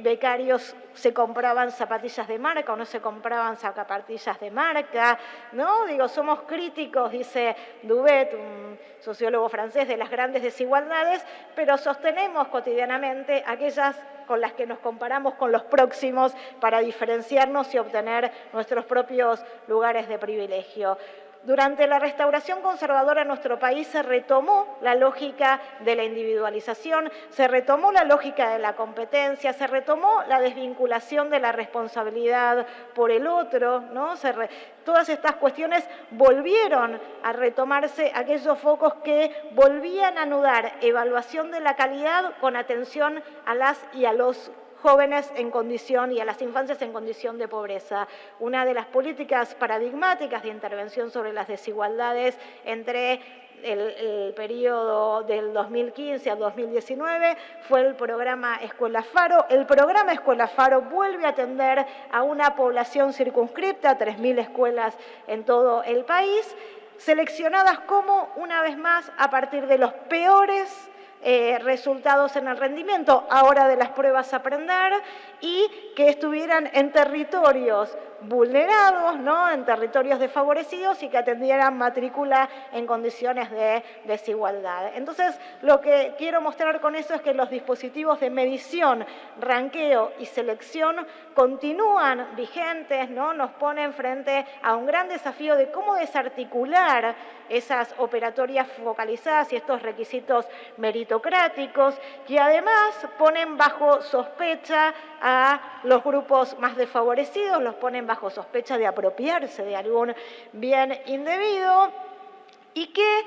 becarios se compraban zapatillas de marca o no se compraban zapatillas de marca, ¿no? Digo, somos críticos, dice Duvet, un sociólogo francés, de las grandes desigualdades, pero sostenemos cotidianamente aquellas con las que nos comparamos con los próximos para diferenciarnos y obtener nuestros propios lugares de privilegio. Durante la restauración conservadora en nuestro país se retomó la lógica de la individualización, se retomó la lógica de la competencia, se retomó la desvinculación de la responsabilidad por el otro, ¿no? Todas estas cuestiones volvieron a retomarse, aquellos focos que volvían a anudar evaluación de la calidad con atención a las y a los jóvenes en condición y a las infancias en condición de pobreza. Una de las políticas paradigmáticas de intervención sobre las desigualdades entre el periodo del 2015 al 2019 fue el programa Escuela Faro. El programa Escuela Faro vuelve a atender a una población circunscripta, 3.000 escuelas en todo el país, seleccionadas como, una vez más, a partir de los peores resultados en el rendimiento, ahora de las pruebas a aprender, y que estuvieran en territorios vulnerados, ¿no?, en territorios desfavorecidos y que atendieran matrícula en condiciones de desigualdad. Entonces, lo que quiero mostrar con eso es que los dispositivos de medición, ranqueo y selección continúan vigentes, ¿no? Nos ponen frente a un gran desafío de cómo desarticular esas operatorias focalizadas y estos requisitos meritocráticos que además ponen bajo sospecha a los grupos más desfavorecidos, los ponen bajo sospecha de apropiarse de algún bien indebido y que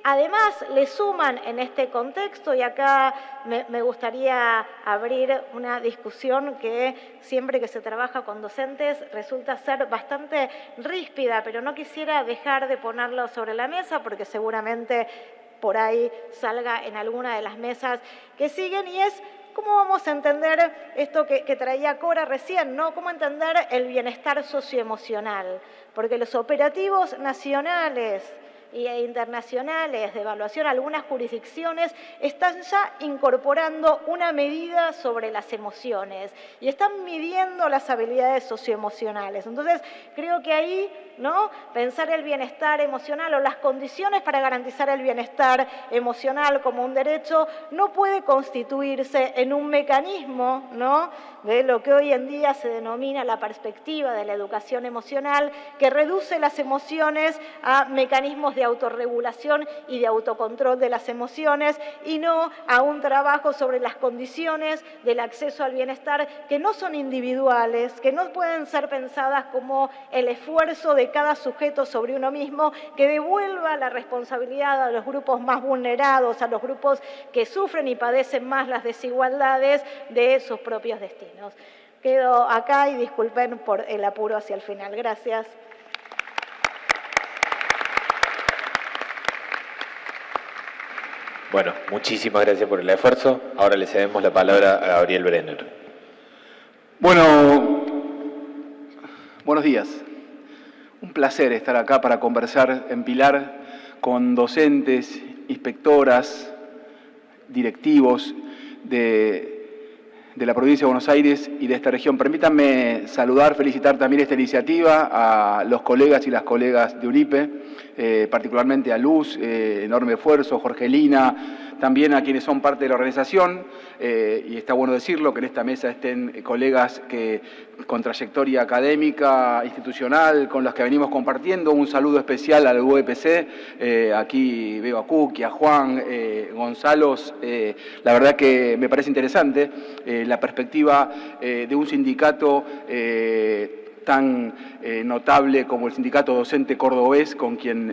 además le suman en este contexto, y acá me gustaría abrir una discusión que siempre que se trabaja con docentes resulta ser bastante ríspida, pero no quisiera dejar de ponerlo sobre la mesa porque seguramente por ahí salga en alguna de las mesas que siguen, y es ¿cómo vamos a entender esto que traía Cora recién, ¿no? ¿Cómo entender el bienestar socioemocional? Porque los operativos nacionales e internacionales de evaluación, algunas jurisdicciones están ya incorporando una medida sobre las emociones y están midiendo las habilidades socioemocionales. Entonces, creo que ahí, ¿no?, pensar el bienestar emocional o las condiciones para garantizar el bienestar emocional como un derecho no puede constituirse en un mecanismo, ¿no?, de lo que hoy en día se denomina la perspectiva de la educación emocional, que reduce las emociones a mecanismos de autorregulación y de autocontrol de las emociones y no a un trabajo sobre las condiciones del acceso al bienestar que no son individuales, que no pueden ser pensadas como el esfuerzo de cada sujeto sobre uno mismo, que devuelva la responsabilidad a los grupos más vulnerados, a los grupos que sufren y padecen más las desigualdades de sus propios destinos. Quedo acá y disculpen por el apuro hacia el final. Gracias. Bueno, muchísimas gracias por el esfuerzo. Ahora le cedemos la palabra a Gabriel Brenner. Bueno, buenos días. Un placer estar acá para conversar en Pilar con docentes, inspectoras, directivos de de la provincia de Buenos Aires y de esta región. Permítanme saludar, felicitar también esta iniciativa a los colegas y las colegas de UNIPE, particularmente a Luz, enorme esfuerzo, Jorgelina, también a quienes son parte de la organización, y está bueno decirlo, que en esta mesa estén colegas con trayectoria académica, institucional, con las que venimos compartiendo. Un saludo especial al UEPC, aquí veo a Cuqui, a Juan, Gonzalo. La verdad que me parece interesante la perspectiva de un sindicato tan notable como el Sindicato Docente Cordobés, con quien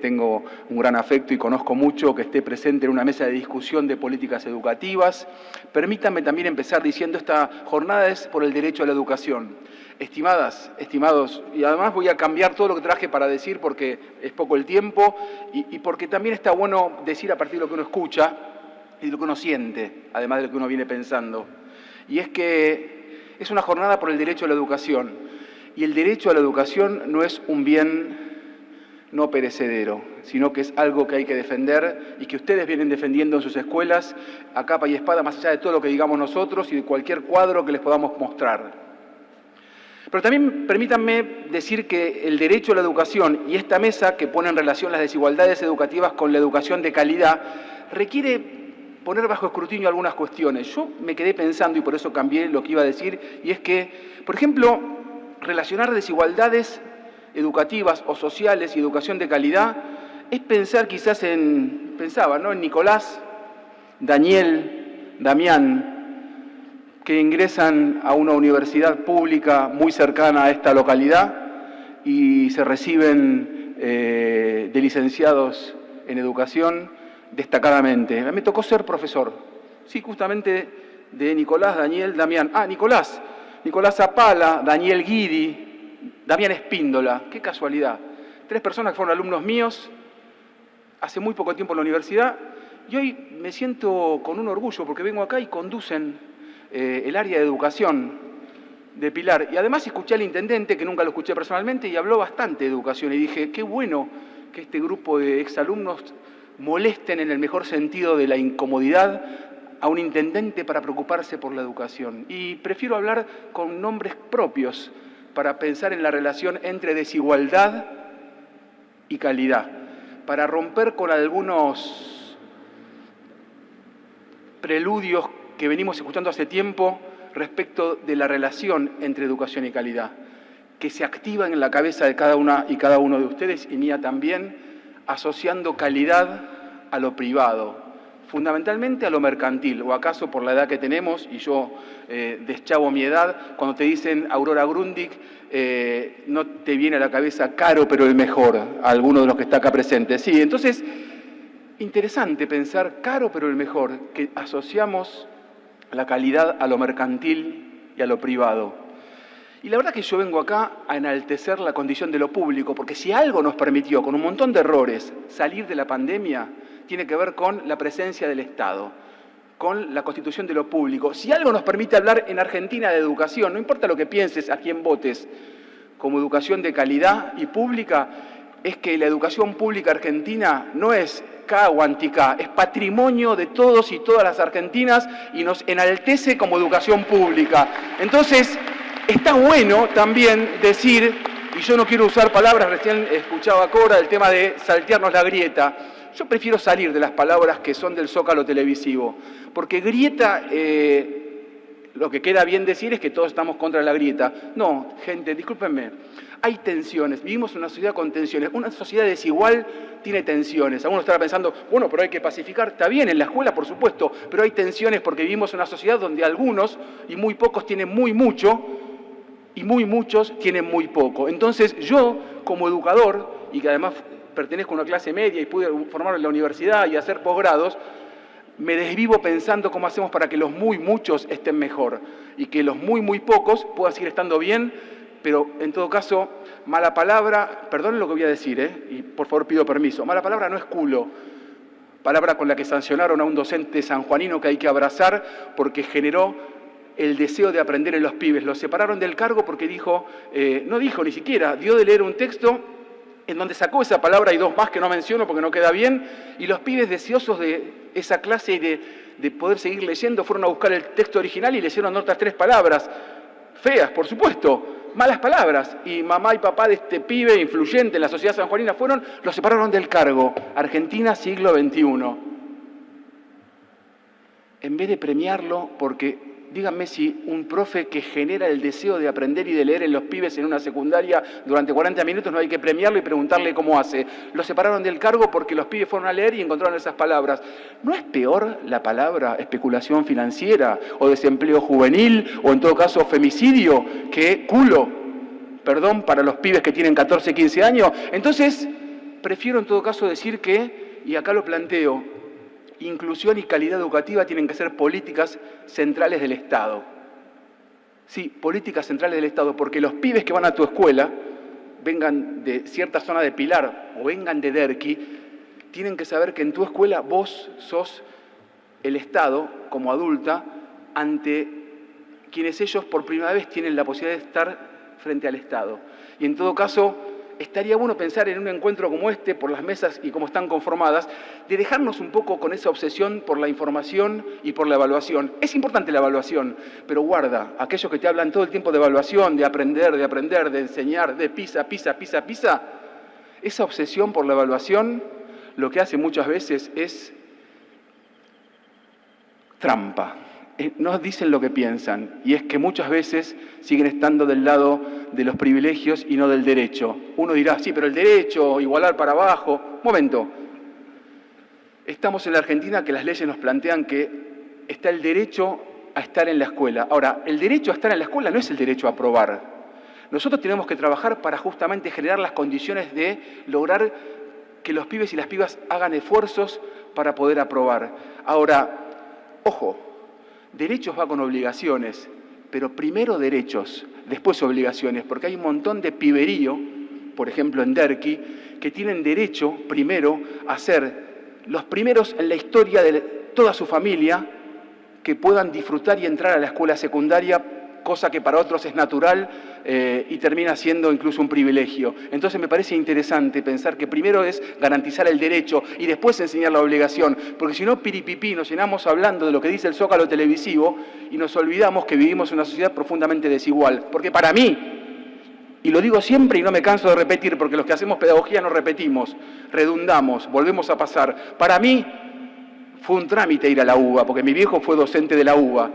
tengo un gran afecto y conozco mucho, que esté presente en una mesa de discusión de políticas educativas. Permítanme también empezar diciendo, esta jornada es por el derecho a la educación. Estimadas, estimados, y además voy a cambiar todo lo que traje para decir porque es poco el tiempo y porque también está bueno decir a partir de lo que uno escucha y de lo que uno siente, además de lo que uno viene pensando. Y es que es una jornada por el derecho a la educación. Y el derecho a la educación no es un bien no perecedero, sino que es algo que hay que defender y que ustedes vienen defendiendo en sus escuelas a capa y espada, más allá de todo lo que digamos nosotros y de cualquier cuadro que les podamos mostrar. Pero también permítanme decir que el derecho a la educación y esta mesa que pone en relación las desigualdades educativas con la educación de calidad requiere poner bajo escrutinio algunas cuestiones. Yo me quedé pensando, y por eso cambié lo que iba a decir, y es que, por ejemplo, relacionar desigualdades educativas o sociales y educación de calidad es pensar quizás en Nicolás, Daniel, Damián, que ingresan a una universidad pública muy cercana a esta localidad y se reciben de licenciados en educación destacadamente. A mí me tocó ser profesor, sí, justamente de Nicolás, Daniel, Damián. Nicolás Zapala, Daniel Guidi, Damián Espíndola, qué casualidad. 3 personas que fueron alumnos míos hace muy poco tiempo en la universidad y hoy me siento con un orgullo porque vengo acá y conducen el área de educación de Pilar. Y además escuché al intendente, que nunca lo escuché personalmente, y habló bastante de educación. Y dije, qué bueno que este grupo de exalumnos molesten en el mejor sentido de la incomodidad a un intendente para preocuparse por la educación. Y prefiero hablar con nombres propios para pensar en la relación entre desigualdad y calidad, para romper con algunos preludios que venimos escuchando hace tiempo respecto de la relación entre educación y calidad, que se activan en la cabeza de cada una y cada uno de ustedes y mía también, asociando calidad a lo privado, fundamentalmente a lo mercantil, o acaso por la edad que tenemos, y yo deschavo mi edad, cuando te dicen Aurora Grundig, no te viene a la cabeza caro pero el mejor, a alguno de los que está acá presente. Sí, entonces, interesante pensar caro pero el mejor, que asociamos la calidad a lo mercantil y a lo privado. Y la verdad que yo vengo acá a enaltecer la condición de lo público, porque si algo nos permitió, con un montón de errores, salir de la pandemia, tiene que ver con la presencia del Estado, con la constitución de lo público. Si algo nos permite hablar en Argentina de educación, no importa lo que pienses, a quién votes, como educación de calidad y pública, es que la educación pública argentina no es K o anti-K, es patrimonio de todos y todas las argentinas y nos enaltece como educación pública. Entonces, está bueno también decir, y yo no quiero usar palabras, recién escuchaba a Cora el tema de saltearnos la grieta. Yo prefiero salir de las palabras que son del zócalo televisivo, porque grieta, lo que queda bien decir es que todos estamos contra la grieta. No, gente, discúlpenme, hay tensiones, vivimos en una sociedad con tensiones, una sociedad desigual tiene tensiones. Algunos estarán pensando, bueno, pero hay que pacificar, está bien, en la escuela por supuesto, pero hay tensiones porque vivimos en una sociedad donde algunos y muy pocos tienen muy mucho y muy muchos tienen muy poco. Entonces yo, como educador, y que además pertenezco a una clase media y pude formarme en la universidad y hacer posgrados, me desvivo pensando cómo hacemos para que los muy muchos estén mejor y que los muy pocos puedan seguir estando bien, pero en todo caso, mala palabra, perdonen lo que voy a decir, y por favor pido permiso, mala palabra no es culo, palabra con la que sancionaron a un docente sanjuanino que hay que abrazar porque generó el deseo de aprender en los pibes. Lo separaron del cargo porque dijo, no dijo ni siquiera, dio de leer un texto en donde sacó esa palabra y 2 más que no menciono porque no queda bien, y los pibes deseosos de esa clase y de de poder seguir leyendo, fueron a buscar el texto original y leyeron otras 3 palabras, feas, por supuesto, malas palabras, y mamá y papá de este pibe influyente en la sociedad sanjuanina los separaron del cargo. Argentina, siglo XXI. En vez de premiarlo, porque díganme si un profe que genera el deseo de aprender y de leer en los pibes en una secundaria durante 40 minutos no hay que premiarlo y preguntarle cómo hace. Lo separaron del cargo porque los pibes fueron a leer y encontraron esas palabras. ¿No es peor la palabra especulación financiera o desempleo juvenil o en todo caso femicidio que culo? Perdón, para los pibes que tienen 14, 15 años. Entonces, prefiero en todo caso decir que, y acá lo planteo, inclusión y calidad educativa tienen que ser políticas centrales del Estado. Sí, políticas centrales del Estado, porque los pibes que van a tu escuela, vengan de cierta zona de Pilar o vengan de Derqui, tienen que saber que en tu escuela vos sos el Estado, como adulta, ante quienes ellos por primera vez tienen la posibilidad de estar frente al Estado. Y en todo caso, estaría bueno pensar en un encuentro como este, por las mesas y cómo están conformadas, de dejarnos un poco con esa obsesión por la información y por la evaluación. Es importante la evaluación, pero guarda, aquellos que te hablan todo el tiempo de evaluación, de aprender, de enseñar, de PISA, esa obsesión por la evaluación lo que hace muchas veces es trampa. No dicen lo que piensan, y es que muchas veces siguen estando del lado de los privilegios y no del derecho. Uno dirá, sí, pero el derecho, igualar para abajo. Momento. Estamos en la Argentina que las leyes nos plantean que está el derecho a estar en la escuela. Ahora, el derecho a estar en la escuela no es el derecho a aprobar. Nosotros tenemos que trabajar para justamente generar las condiciones de lograr que los pibes y las pibas hagan esfuerzos para poder aprobar. Ahora, ojo, derechos va con obligaciones, pero primero derechos, después obligaciones, porque hay un montón de piberío, por ejemplo en Derqui, que tienen derecho primero a ser los primeros en la historia de toda su familia que puedan disfrutar y entrar a la escuela secundaria, cosa que para otros es natural y termina siendo incluso un privilegio. Entonces me parece interesante pensar que primero es garantizar el derecho y después enseñar la obligación, porque si no, piripipí, nos llenamos hablando de lo que dice el Zócalo televisivo y nos olvidamos que vivimos en una sociedad profundamente desigual. Porque para mí, y lo digo siempre y no me canso de repetir, porque los que hacemos pedagogía no repetimos, redundamos, volvemos a pasar. Para mí fue un trámite ir a la UBA, porque mi viejo fue docente de la UBA.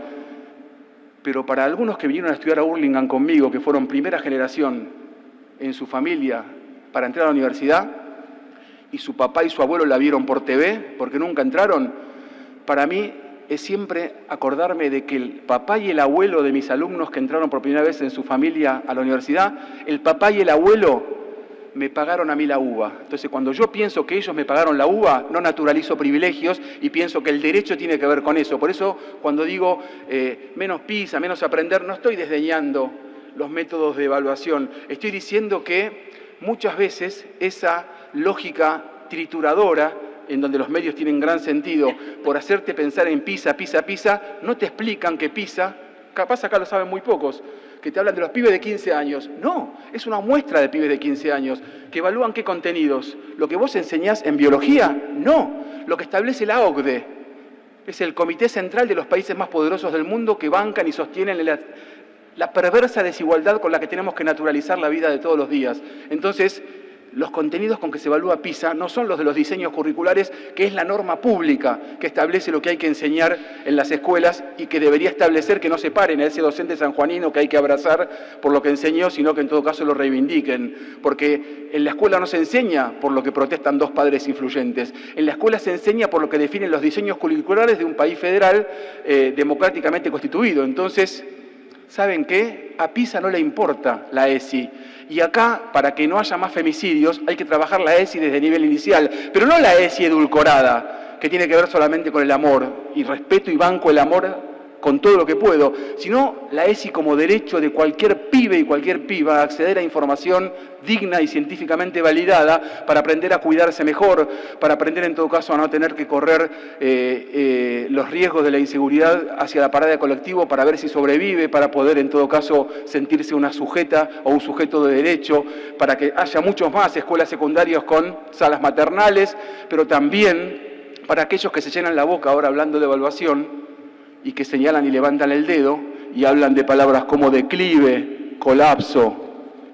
Pero para algunos que vinieron a estudiar a Hurlingham conmigo, que fueron primera generación en su familia para entrar a la universidad, y su papá y su abuelo la vieron por TV, porque nunca entraron, para mí es siempre acordarme de que el papá y el abuelo de mis alumnos que entraron por primera vez en su familia a la universidad, el papá y el abuelo me pagaron a mí la UBA. Entonces, cuando yo pienso que ellos me pagaron la UBA, no naturalizo privilegios y pienso que el derecho tiene que ver con eso. Por eso, cuando digo menos PISA, menos aprender, no estoy desdeñando los métodos de evaluación. Estoy diciendo que muchas veces esa lógica trituradora, en donde los medios tienen gran sentido, por hacerte pensar en PISA, no te explican que PISA, capaz acá lo saben muy pocos, que te hablan de los pibes de 15 años. No, es una muestra de pibes de 15 años, que evalúan qué contenidos. Lo que vos enseñás en biología, no. Lo que establece la OCDE, es el Comité Central de los países más poderosos del mundo que bancan y sostienen la perversa desigualdad con la que tenemos que naturalizar la vida de todos los días. Entonces, los contenidos con que se evalúa PISA no son los de los diseños curriculares, que es la norma pública que establece lo que hay que enseñar en las escuelas y que debería establecer que no separen a ese docente sanjuanino que hay que abrazar por lo que enseñó, sino que en todo caso lo reivindiquen. Porque en la escuela no se enseña por lo que protestan 2 padres influyentes. En la escuela se enseña por lo que definen los diseños curriculares de un país federal democráticamente constituido. Entonces, ¿saben qué? A PISA no le importa la ESI. Y acá, para que no haya más femicidios, hay que trabajar la ESI desde el nivel inicial. Pero no la ESI edulcorada, que tiene que ver solamente con el amor. Y respeto y banco el amor con todo lo que puedo. Sino la ESI como derecho de cualquier pibe y cualquier piba a acceder a información digna y científicamente validada para aprender a cuidarse mejor, para aprender en todo caso a no tener que correr los riesgos de la inseguridad hacia la parada de colectivo para ver si sobrevive, para poder en todo caso sentirse una sujeta o un sujeto de derecho, para que haya muchos más escuelas secundarias con salas maternales, pero también para aquellos que se llenan la boca ahora hablando de evaluación y que señalan y levantan el dedo y hablan de palabras como declive, colapso,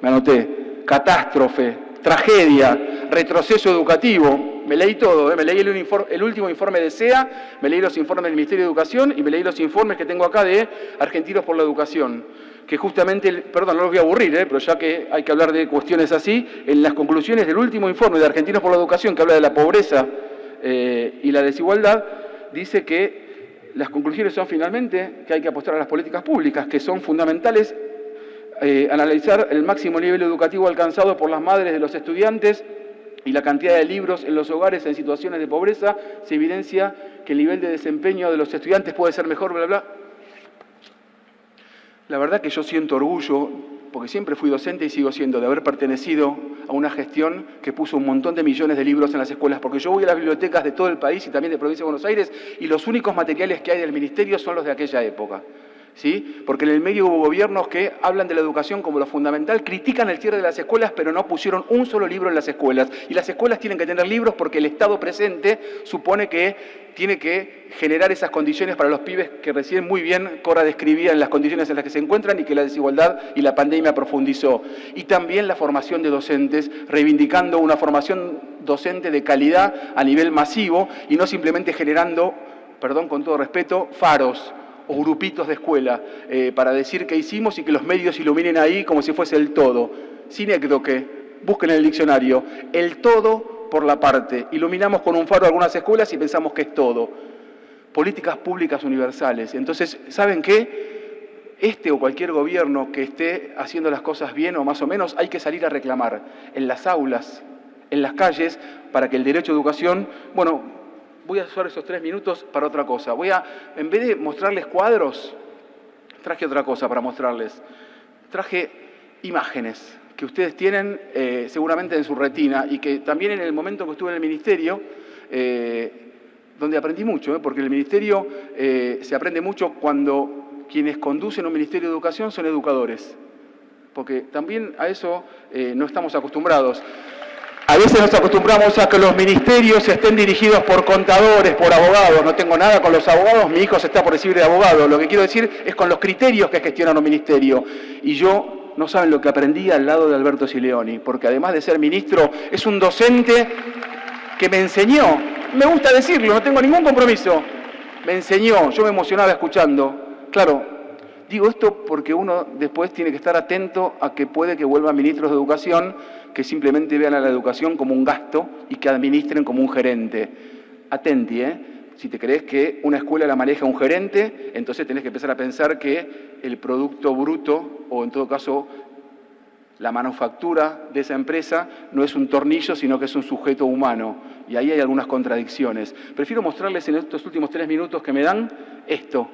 me anoté, catástrofe, tragedia, retroceso educativo. Me leí todo, me leí el último informe de SEA, me leí los informes del Ministerio de Educación y me leí los informes que tengo acá de Argentinos por la Educación, que justamente, perdón, no los voy a aburrir, pero ya que hay que hablar de cuestiones así, en las conclusiones del último informe de Argentinos por la Educación, que habla de la pobreza y la desigualdad, dice que las conclusiones son finalmente que hay que apostar a las políticas públicas, que son fundamentales, analizar el máximo nivel educativo alcanzado por las madres de los estudiantes y la cantidad de libros en los hogares en situaciones de pobreza. Se evidencia que el nivel de desempeño de los estudiantes puede ser mejor, bla, bla. La verdad que yo siento orgullo, porque siempre fui docente y sigo siendo, de haber pertenecido a una gestión que puso un montón de millones de libros en las escuelas, porque yo voy a las bibliotecas de todo el país y también de Provincia de Buenos Aires, y los únicos materiales que hay del Ministerio son los de aquella época. ¿Sí? Porque en el medio hubo gobiernos que hablan de la educación como lo fundamental, critican el cierre de las escuelas, pero no pusieron un solo libro en las escuelas. Y las escuelas tienen que tener libros porque el Estado presente supone que tiene que generar esas condiciones para los pibes que recién muy bien Cora describía en las condiciones en las que se encuentran y que la desigualdad y la pandemia profundizó. Y también la formación de docentes, reivindicando una formación docente de calidad a nivel masivo y no simplemente generando, perdón con todo respeto, faros o grupitos de escuela para decir qué hicimos y que los medios iluminen ahí como si fuese el todo. Sinécdoque, busquen en el diccionario, el todo por la parte. Iluminamos con un faro algunas escuelas y pensamos que es todo. Políticas públicas universales. Entonces, ¿saben qué? Este o cualquier gobierno que esté haciendo las cosas bien o más o menos, hay que salir a reclamar en las aulas, en las calles, para que el derecho a educación, bueno, voy a usar esos 3 minutos para otra cosa. En vez de mostrarles cuadros, traje otra cosa para mostrarles. Traje imágenes que ustedes tienen seguramente en su retina y que también en el momento que estuve en el Ministerio, donde aprendí mucho, porque en el Ministerio se aprende mucho cuando quienes conducen un Ministerio de Educación son educadores, porque también a eso no estamos acostumbrados. A veces nos acostumbramos a que los ministerios estén dirigidos por contadores, por abogados. No tengo nada con los abogados, mi hijo se está por recibir de abogado. Lo que quiero decir es con los criterios que gestionan un ministerio. Y yo, no saben lo que aprendí al lado de Alberto Sileoni, porque además de ser ministro, es un docente que me enseñó. Me gusta decirlo, no tengo ningún compromiso. Me enseñó, yo me emocionaba escuchando. Claro, digo esto porque uno después tiene que estar atento a que puede que vuelvan ministros de educación que simplemente vean a la educación como un gasto y que administren como un gerente. Atenti, Si te crees que una escuela la maneja un gerente, entonces tenés que empezar a pensar que el producto bruto, o en todo caso la manufactura de esa empresa, no es un tornillo, sino que es un sujeto humano. Y ahí hay algunas contradicciones. Prefiero mostrarles en estos últimos 3 minutos que me dan esto.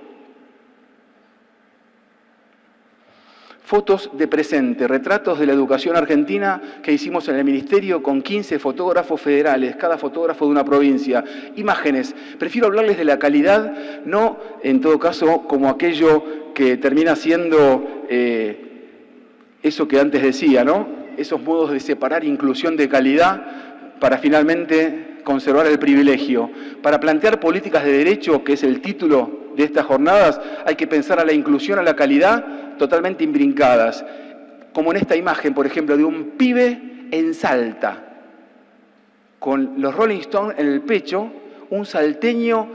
Fotos de presente, retratos de la educación argentina que hicimos en el Ministerio con 15 fotógrafos federales, cada fotógrafo de una provincia. Imágenes. Prefiero hablarles de la calidad, no en todo caso como aquello que termina siendo eso que antes decía, ¿no? Esos modos de separar inclusión de calidad para finalmente conservar el privilegio. Para plantear políticas de derecho, que es el título de estas jornadas, hay que pensar a la inclusión, a la calidad, totalmente imbrincadas. Como en esta imagen, por ejemplo, de un pibe en Salta, con los Rolling Stones en el pecho, un salteño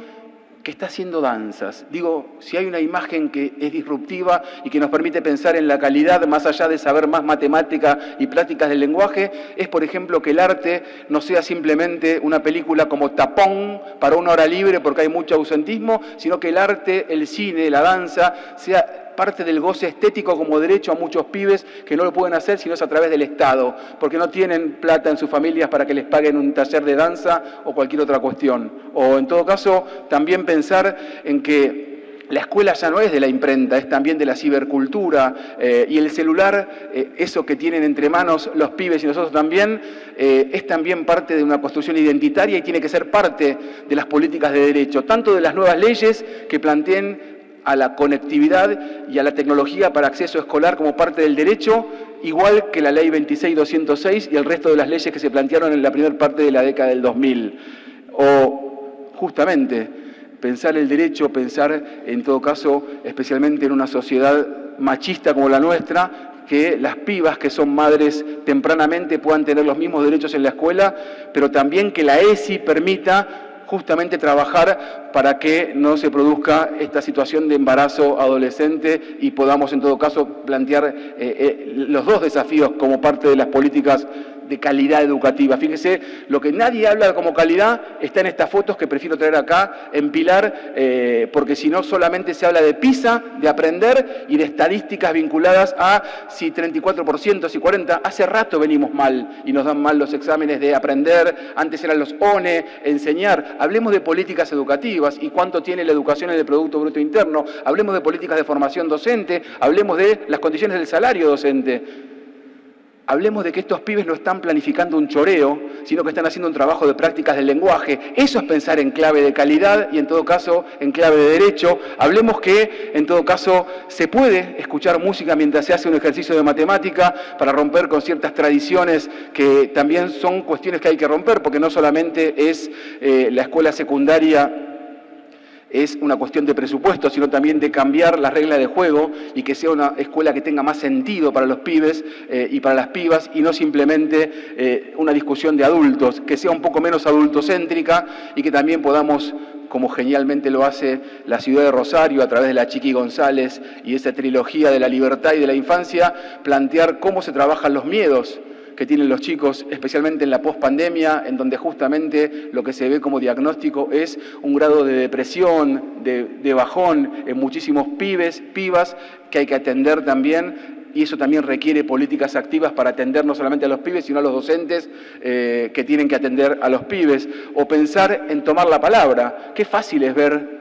que está haciendo danzas. Digo, si hay una imagen que es disruptiva y que nos permite pensar en la calidad, más allá de saber más matemática y prácticas del lenguaje, es, por ejemplo, que el arte no sea simplemente una película como tapón para una hora libre porque hay mucho ausentismo, sino que el arte, el cine, la danza, sea parte del goce estético como derecho a muchos pibes que no lo pueden hacer sino es a través del Estado, porque no tienen plata en sus familias para que les paguen un taller de danza o cualquier otra cuestión. O en todo caso, también pensar en que la escuela ya no es de la imprenta, es también de la cibercultura y el celular, eso que tienen entre manos los pibes y nosotros también, es también parte de una construcción identitaria y tiene que ser parte de las políticas de derecho, tanto de las nuevas leyes que planteen a la conectividad y a la tecnología para acceso escolar como parte del derecho, igual que la ley 26.206 y el resto de las leyes que se plantearon en la primera parte de la década del 2000. O justamente pensar el derecho, pensar en todo caso, especialmente en una sociedad machista como la nuestra, que las pibas que son madres tempranamente puedan tener los mismos derechos en la escuela, pero también que la ESI permita justamente trabajar para que no se produzca esta situación de embarazo adolescente y podamos en todo caso plantear los dos desafíos como parte de las políticas de calidad educativa. Fíjese, lo que nadie habla como calidad está en estas fotos que prefiero traer acá en Pilar, porque si no solamente se habla de PISA, de aprender y de estadísticas vinculadas a si 34%, si 40%. Hace rato venimos mal y nos dan mal los exámenes de aprender, antes eran los ONE, enseñar. Hablemos de políticas educativas y cuánto tiene la educación en el Producto Bruto Interno. Hablemos de políticas de formación docente, hablemos de las condiciones del salario docente. Hablemos de que estos pibes no están planificando un choreo, sino que están haciendo un trabajo de prácticas del lenguaje. Eso es pensar en clave de calidad y en todo caso en clave de derecho. Hablemos que en todo caso se puede escuchar música mientras se hace un ejercicio de matemática para romper con ciertas tradiciones que también son cuestiones que hay que romper, porque no solamente es la escuela secundaria es una cuestión de presupuesto, sino también de cambiar las reglas de juego y que sea una escuela que tenga más sentido para los pibes y para las pibas y no simplemente una discusión de adultos, que sea un poco menos adultocéntrica y que también podamos, como genialmente lo hace la ciudad de Rosario a través de la Chiqui González y esa trilogía de la libertad y de la infancia, plantear cómo se trabajan los miedos que tienen los chicos, especialmente en la pospandemia, en donde justamente lo que se ve como diagnóstico es un grado de depresión, de bajón en muchísimos pibes, pibas, que hay que atender también, y eso también requiere políticas activas para atender no solamente a los pibes, sino a los docentes que tienen que atender a los pibes, o pensar en tomar la palabra. Qué fácil es ver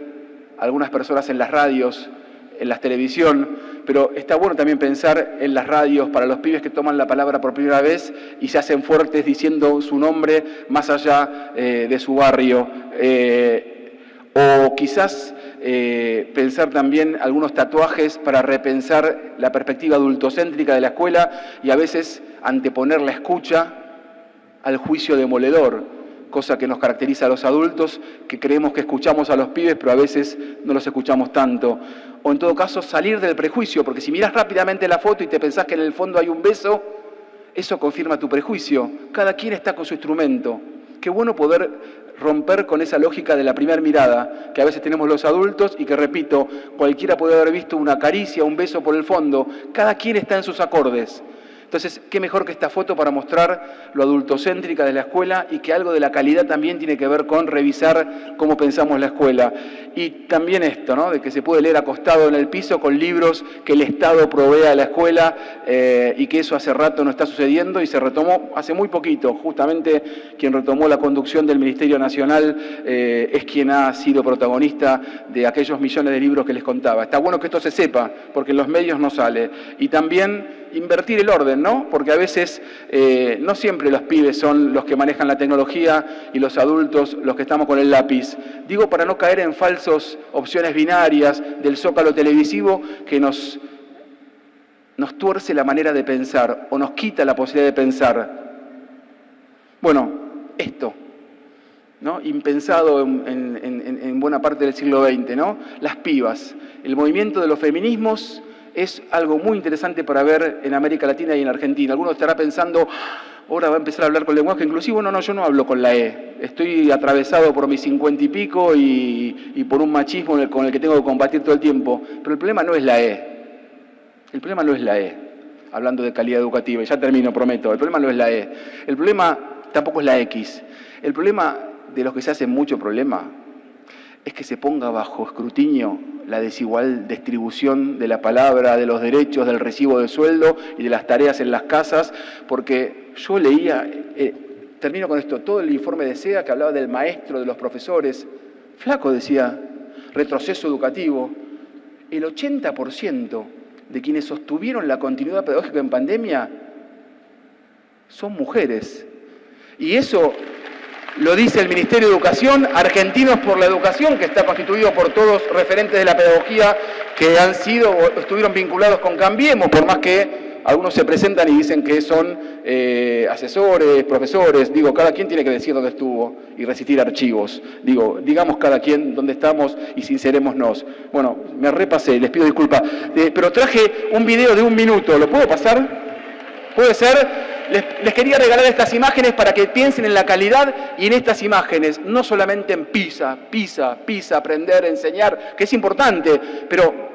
a algunas personas en las radios, en la televisión, pero está bueno también pensar en las radios para los pibes que toman la palabra por primera vez y se hacen fuertes diciendo su nombre más allá de su barrio. O quizás pensar también algunos tatuajes para repensar la perspectiva adultocéntrica de la escuela y a veces anteponer la escucha al juicio demoledor, cosa que nos caracteriza a los adultos, que creemos que escuchamos a los pibes, pero a veces no los escuchamos tanto. O en todo caso, salir del prejuicio, porque si mirás rápidamente la foto y te pensás que en el fondo hay un beso, eso confirma tu prejuicio. Cada quien está con su instrumento. Qué bueno poder romper con esa lógica de la primera mirada, que a veces tenemos los adultos y que, repito, cualquiera puede haber visto una caricia, un beso por el fondo. Cada quien está en sus acordes. Entonces, qué mejor que esta foto para mostrar lo adultocéntrica de la escuela y que algo de la calidad también tiene que ver con revisar cómo pensamos la escuela. Y también esto, ¿no?, de que se puede leer acostado en el piso con libros que el Estado provee a la escuela y que eso hace rato no está sucediendo y se retomó hace muy poquito. Justamente quien retomó la conducción del Ministerio Nacional es quien ha sido protagonista de aquellos millones de libros que les contaba. Está bueno que esto se sepa, porque en los medios no sale. Y también invertir el orden, ¿no? Porque a veces no siempre los pibes son los que manejan la tecnología y los adultos los que estamos con el lápiz. Digo, para no caer en falsas opciones binarias del zócalo televisivo que nos tuerce la manera de pensar o nos quita la posibilidad de pensar. Bueno, esto, ¿no?, impensado en buena parte del siglo XX, ¿no? Las pibas, el movimiento de los feminismos es algo muy interesante para ver en América Latina y en Argentina. Alguno estará pensando, ahora va a empezar a hablar con lenguaje inclusivo. No, yo no hablo con la E. Estoy atravesado por mis 50 y pico y por un machismo con el que tengo que combatir todo el tiempo. Pero el problema no es la E. El problema no es la E. Hablando de calidad educativa, y ya termino, prometo. El problema no es la E. El problema tampoco es la X. El problema de los que se hacen mucho problema es que se ponga bajo escrutinio la desigual distribución de la palabra, de los derechos, del recibo de sueldo y de las tareas en las casas, porque yo leía, termino con esto, todo el informe de SEA que hablaba del maestro, de los profesores. Flaco decía, retroceso educativo. El 80% de quienes sostuvieron la continuidad pedagógica en pandemia son mujeres. Y eso lo dice el Ministerio de Educación, Argentinos por la Educación, que está constituido por todos referentes de la pedagogía que han sido o estuvieron vinculados con Cambiemos, por más que algunos se presentan y dicen que son asesores, profesores. Digo, cada quien tiene que decir dónde estuvo y resistir archivos. Digo, digamos cada quien dónde estamos y sincerémonos. Bueno, me repasé, les pido disculpas. Pero traje un video de 1 minuto, ¿lo puedo pasar? ¿Puede ser? Les quería regalar estas imágenes para que piensen en la calidad y en estas imágenes, no solamente en PISA, aprender, enseñar, que es importante, pero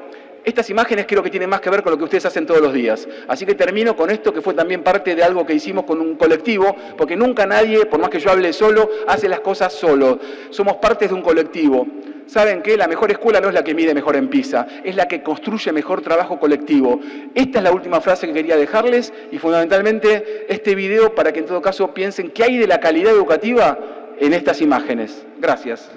estas imágenes creo que tienen más que ver con lo que ustedes hacen todos los días. Así que termino con esto, que fue también parte de algo que hicimos con un colectivo, porque nunca nadie, por más que yo hable solo, hace las cosas solo. Somos partes de un colectivo. ¿Saben qué? La mejor escuela no es la que mide mejor en PISA, es la que construye mejor trabajo colectivo. Esta es la última frase que quería dejarles y fundamentalmente este video para que en todo caso piensen qué hay de la calidad educativa en estas imágenes. Gracias.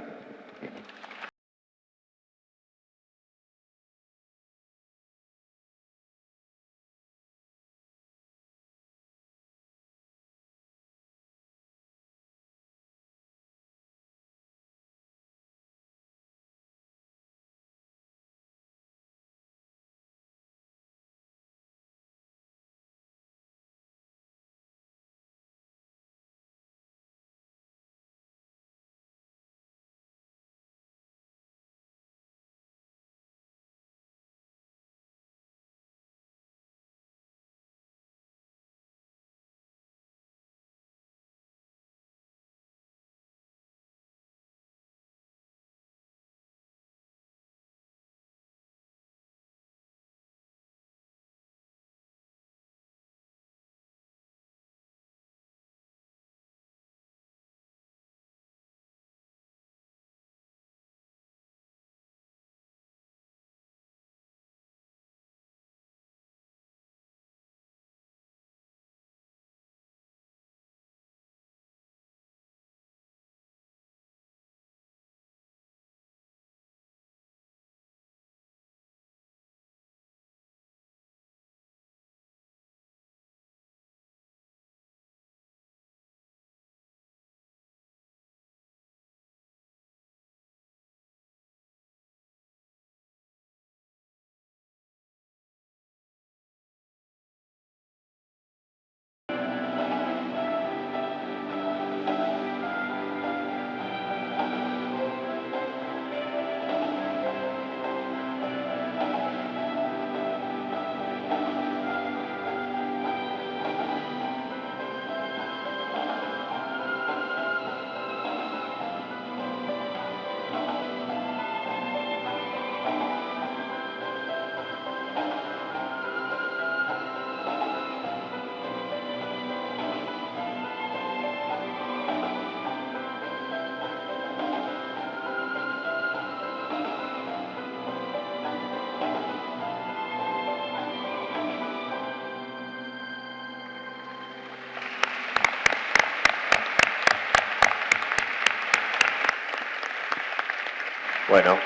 Bueno,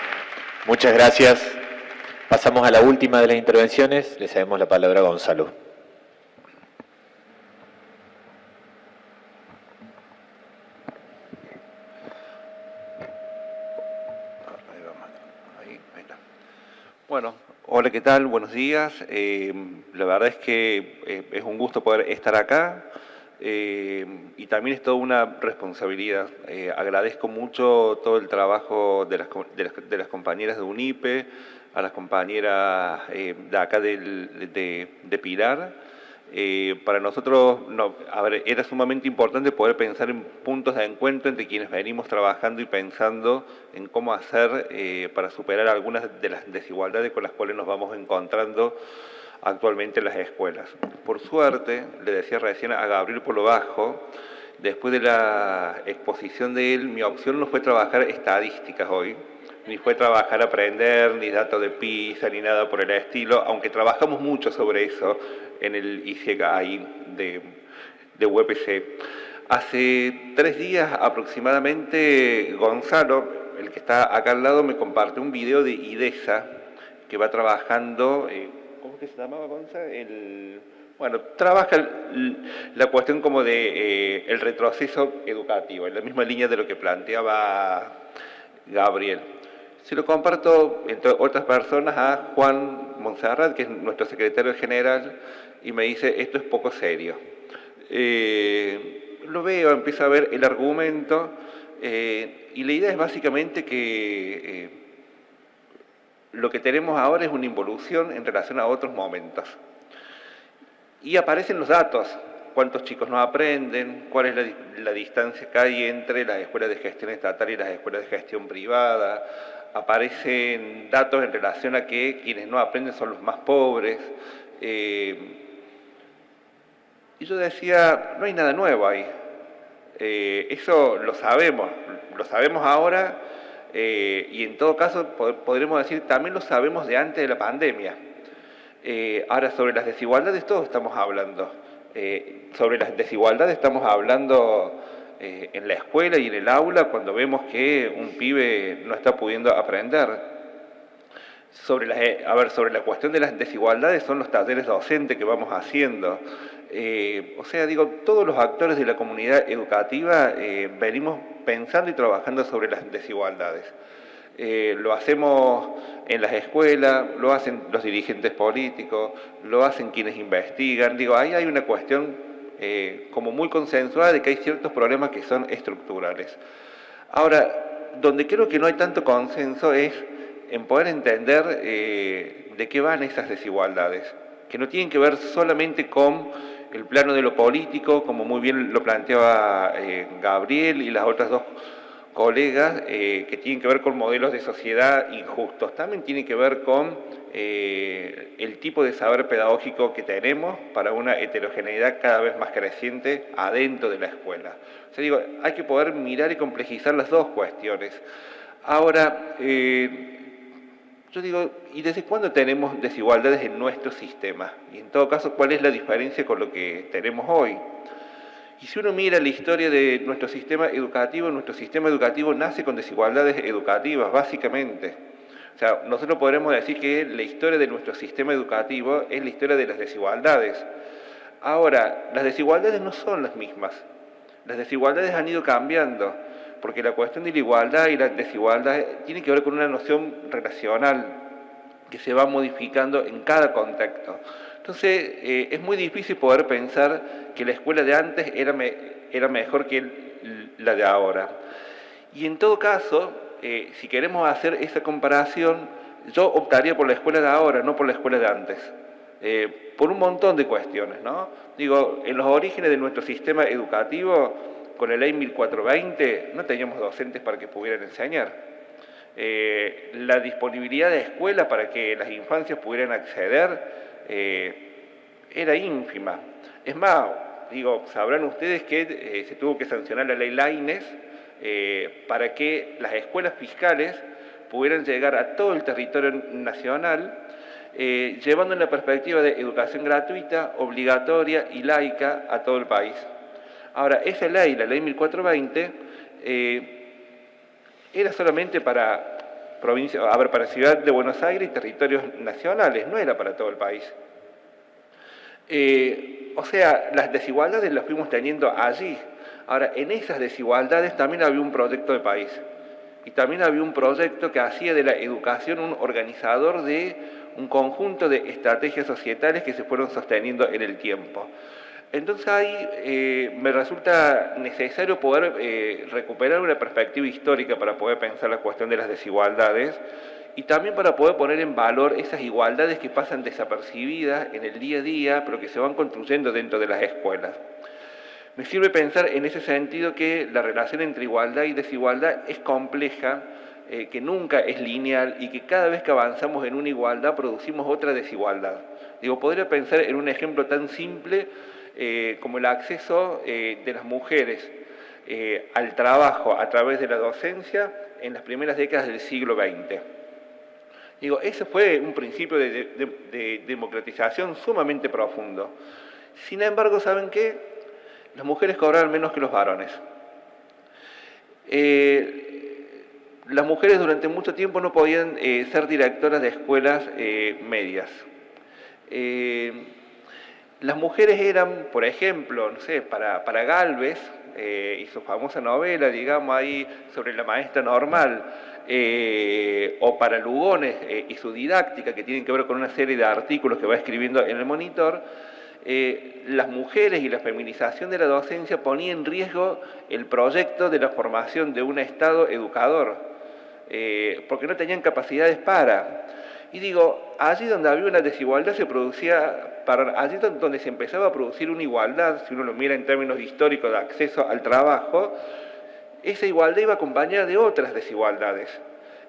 muchas gracias. Pasamos a la última de las intervenciones. Le cedemos la palabra a Gonzalo. Ahí está. Bueno, hola, ¿qué tal? Buenos días. La verdad es que es un gusto poder estar acá. Y también es toda una responsabilidad. Agradezco mucho todo el trabajo de las compañeras de UNIPE, a las compañeras de acá de Pilar. Para nosotros era sumamente importante poder pensar en puntos de encuentro entre quienes venimos trabajando y pensando en cómo hacer para superar algunas de las desigualdades con las cuales nos vamos encontrando actualmente en las escuelas. Por suerte, le decía recién a Gabriel por lo bajo, después de la exposición de él, mi opción no fue trabajar estadísticas hoy, ni fue trabajar aprender, ni datos de PISA, ni nada por el estilo, aunque trabajamos mucho sobre eso en el ICEGAI de UPC. Hace 3 días aproximadamente, Gonzalo, el que está acá al lado, me compartió un video de IDESA, que va trabajando... ¿Cómo que se llamaba, Gonza? Bueno, trabaja la cuestión como de el retroceso educativo, en la misma línea de lo que planteaba Gabriel. Se lo comparto, entre otras personas, a Juan Montserrat, que es nuestro secretario general, y me dice, esto es poco serio. Lo veo, empiezo a ver el argumento, y la idea es básicamente que lo que tenemos ahora es una involución en relación a otros momentos. Y aparecen los datos, cuántos chicos no aprenden, cuál es la distancia que hay entre las escuelas de gestión estatal y las escuelas de gestión privada, aparecen datos en relación a que quienes no aprenden son los más pobres. Y yo decía, no hay nada nuevo ahí. Eso lo sabemos ahora, y en todo caso podremos decir, también lo sabemos de antes de la pandemia. Ahora, sobre las desigualdades todos estamos hablando. Sobre las desigualdades estamos hablando en la escuela y en el aula cuando vemos que un pibe no está pudiendo aprender. Sobre la cuestión de las desigualdades son los talleres docentes que vamos haciendo. O sea, digo, todos los actores de la comunidad educativa venimos pensando y trabajando sobre las desigualdades. Lo hacemos en las escuelas, lo hacen los dirigentes políticos, lo hacen quienes investigan. Digo, ahí hay una cuestión como muy consensuada de que hay ciertos problemas que son estructurales. Ahora, donde creo que no hay tanto consenso es en poder entender de qué van esas desigualdades, que no tienen que ver solamente con el plano de lo político, como muy bien lo planteaba Gabriel y las otras dos colegas, que tienen que ver con modelos de sociedad injustos. También tiene que ver con el tipo de saber pedagógico que tenemos para una heterogeneidad cada vez más creciente adentro de la escuela. O sea, digo, hay que poder mirar y complejizar las dos cuestiones. Ahora, yo digo, ¿y desde cuándo tenemos desigualdades en nuestro sistema? Y en todo caso, ¿cuál es la diferencia con lo que tenemos hoy? Y si uno mira la historia de nuestro sistema educativo nace con desigualdades educativas, básicamente. O sea, nosotros podremos decir que la historia de nuestro sistema educativo es la historia de las desigualdades. Ahora, las desigualdades no son las mismas. Las desigualdades han ido cambiando, porque la cuestión de la igualdad y la desigualdad tiene que ver con una noción relacional que se va modificando en cada contexto. Entonces, es muy difícil poder pensar que la escuela de antes era mejor que la de ahora. Y en todo caso, si queremos hacer esa comparación, yo optaría por la escuela de ahora, no por la escuela de antes, por un montón de cuestiones, ¿no? Digo, en los orígenes de nuestro sistema educativo, con la ley 1420, no teníamos docentes para que pudieran enseñar. La disponibilidad de escuelas para que las infancias pudieran acceder era ínfima. Es más, digo, sabrán ustedes que se tuvo que sancionar la ley Laínez para que las escuelas fiscales pudieran llegar a todo el territorio nacional, llevando una perspectiva de educación gratuita, obligatoria y laica a todo el país. Ahora, esa ley, la ley 1420, era solamente para para Ciudad de Buenos Aires y territorios nacionales, no era para todo el país. O sea, las desigualdades las fuimos teniendo allí. Ahora, en esas desigualdades también había un proyecto de país. Y también había un proyecto que hacía de la educación un organizador de un conjunto de estrategias societales que se fueron sosteniendo en el tiempo. Entonces ahí me resulta necesario poder recuperar una perspectiva histórica para poder pensar la cuestión de las desigualdades y también para poder poner en valor esas igualdades que pasan desapercibidas en el día a día, pero que se van construyendo dentro de las escuelas. Me sirve pensar en ese sentido que la relación entre igualdad y desigualdad es compleja, que nunca es lineal y que cada vez que avanzamos en una igualdad producimos otra desigualdad. Digo, podría pensar en un ejemplo tan simple como el acceso de las mujeres al trabajo a través de la docencia en las primeras décadas del siglo XX. Digo, ese fue un principio de democratización sumamente profundo. Sin embargo, ¿saben qué? Las mujeres cobraban menos que los varones. Las mujeres durante mucho tiempo no podían ser directoras de escuelas medias. Las mujeres eran, por ejemplo, no sé, para Gálvez y su famosa novela, digamos, ahí sobre la maestra normal, o para Lugones y su didáctica, que tienen que ver con una serie de artículos que va escribiendo en el Monitor, las mujeres y la feminización de la docencia ponía en riesgo el proyecto de la formación de un Estado educador, porque no tenían capacidades para. Y digo, allí donde había una desigualdad se producía, allí donde se empezaba a producir una igualdad, si uno lo mira en términos históricos de acceso al trabajo, esa igualdad iba acompañada de otras desigualdades.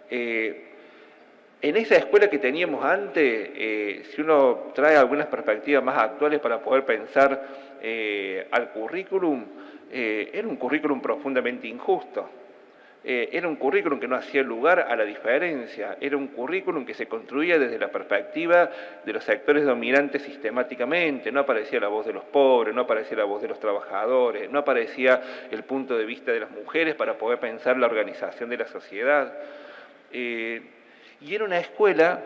En esa escuela que teníamos antes, si uno trae algunas perspectivas más actuales para poder pensar al currículum, era un currículum profundamente injusto. Era un currículum que no hacía lugar a la diferencia, era un currículum que se construía desde la perspectiva de los sectores dominantes sistemáticamente, no aparecía la voz de los pobres, no aparecía la voz de los trabajadores, no aparecía el punto de vista de las mujeres para poder pensar la organización de la sociedad. Y era una escuela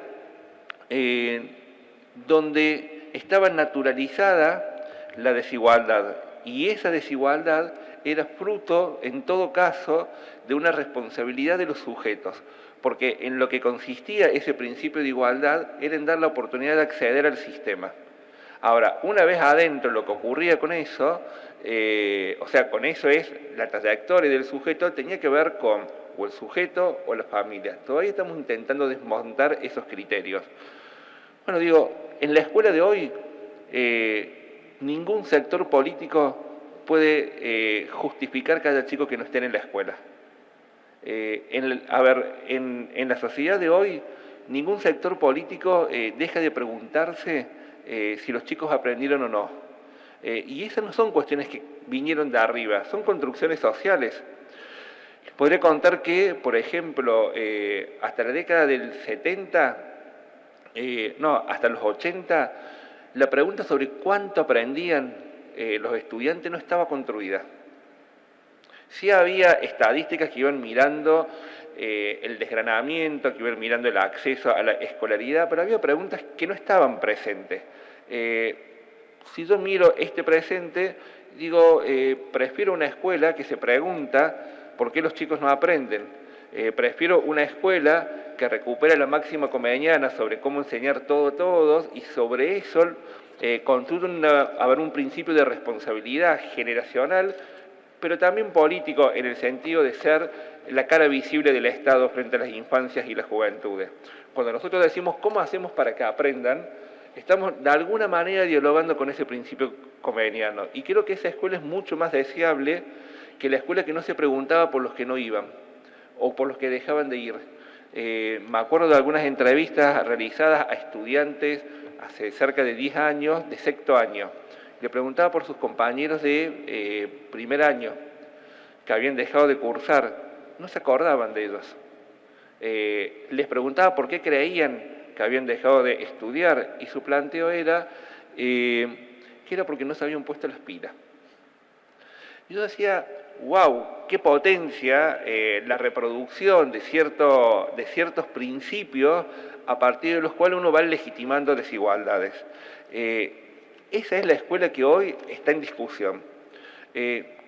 donde estaba naturalizada la desigualdad, y esa desigualdad era fruto, en todo caso, de una responsabilidad de los sujetos, porque en lo que consistía ese principio de igualdad era en dar la oportunidad de acceder al sistema. Ahora, una vez adentro, lo que ocurría con eso, o sea, con eso es la trayectoria del sujeto, tenía que ver con o el sujeto o la familia. Todavía estamos intentando desmontar esos criterios. Bueno, digo, en la escuela de hoy, ningún sector político puede justificar que haya chicos que no estén en la escuela. En la sociedad de hoy, ningún sector político deja de preguntarse si los chicos aprendieron o no. Y esas no son cuestiones que vinieron de arriba, son construcciones sociales. Les podría contar que, por ejemplo, hasta la década del 70, hasta los 80, la pregunta sobre cuánto aprendían los estudiantes no estaba construida. Sí había estadísticas que iban mirando el desgranamiento, que iban mirando el acceso a la escolaridad, pero había preguntas que no estaban presentes. Si yo miro este presente, digo, prefiero una escuela que se pregunta por qué los chicos no aprenden. Prefiero una escuela que recupera la máxima comediana sobre cómo enseñar todo a todos, y sobre eso construye un principio de responsabilidad generacional, pero también político, en el sentido de ser la cara visible del Estado frente a las infancias y las juventudes. Cuando nosotros decimos cómo hacemos para que aprendan, estamos de alguna manera dialogando con ese principio comediano. Y creo que esa escuela es mucho más deseable que la escuela que no se preguntaba por los que no iban o por los que dejaban de ir. Me acuerdo de algunas entrevistas realizadas a estudiantes hace cerca de 10 años, de sexto año. Le preguntaba por sus compañeros de primer año, que habían dejado de cursar, no se acordaban de ellos. Les preguntaba por qué creían que habían dejado de estudiar, y su planteo era que era porque no se habían puesto las pilas. Y yo decía, wow, qué potencia la reproducción de ciertos principios a partir de los cuales uno va legitimando desigualdades. Esa es la escuela que hoy está en discusión.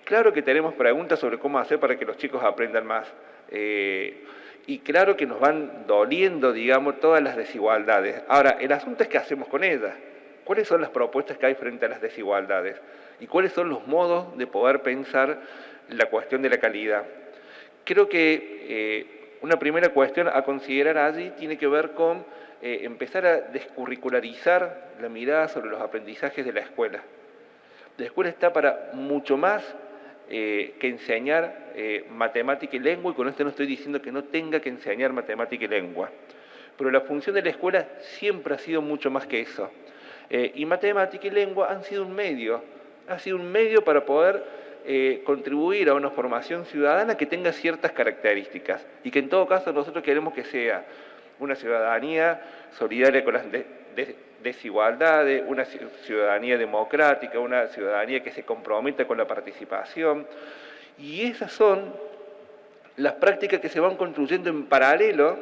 Claro que tenemos preguntas sobre cómo hacer para que los chicos aprendan más. Y claro que nos van doliendo, digamos, todas las desigualdades. Ahora, el asunto es qué hacemos con ellas. ¿Cuáles son las propuestas que hay frente a las desigualdades? ¿Y cuáles son los modos de poder pensar la cuestión de la calidad? Creo que una primera cuestión a considerar allí tiene que ver con empezar a descurricularizar la mirada sobre los aprendizajes de la escuela. La escuela está para mucho más que enseñar matemática y lengua, y con esto no estoy diciendo que no tenga que enseñar matemática y lengua. Pero la función de la escuela siempre ha sido mucho más que eso. Y matemática y lengua han sido un medio para poder contribuir a una formación ciudadana que tenga ciertas características, y que en todo caso nosotros queremos que sea una ciudadanía solidaria con las desigualdades, una ciudadanía democrática, una ciudadanía que se comprometa con la participación. Y esas son las prácticas que se van construyendo en paralelo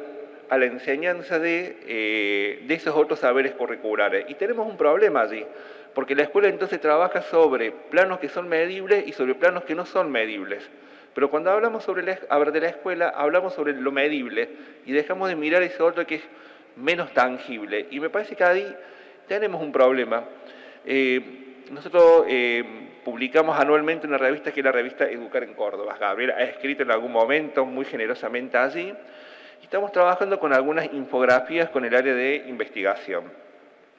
a la enseñanza de esos otros saberes curriculares. Y tenemos un problema allí, porque la escuela entonces trabaja sobre planos que son medibles y sobre planos que no son medibles. Pero cuando hablamos sobre de la escuela, hablamos sobre lo medible y dejamos de mirar ese otro que es menos tangible. Y me parece que ahí tenemos un problema. Nosotros publicamos anualmente una revista que es la revista Educar en Córdoba. Gabriel ha escrito en algún momento muy generosamente allí. Y estamos trabajando con algunas infografías con el área de investigación.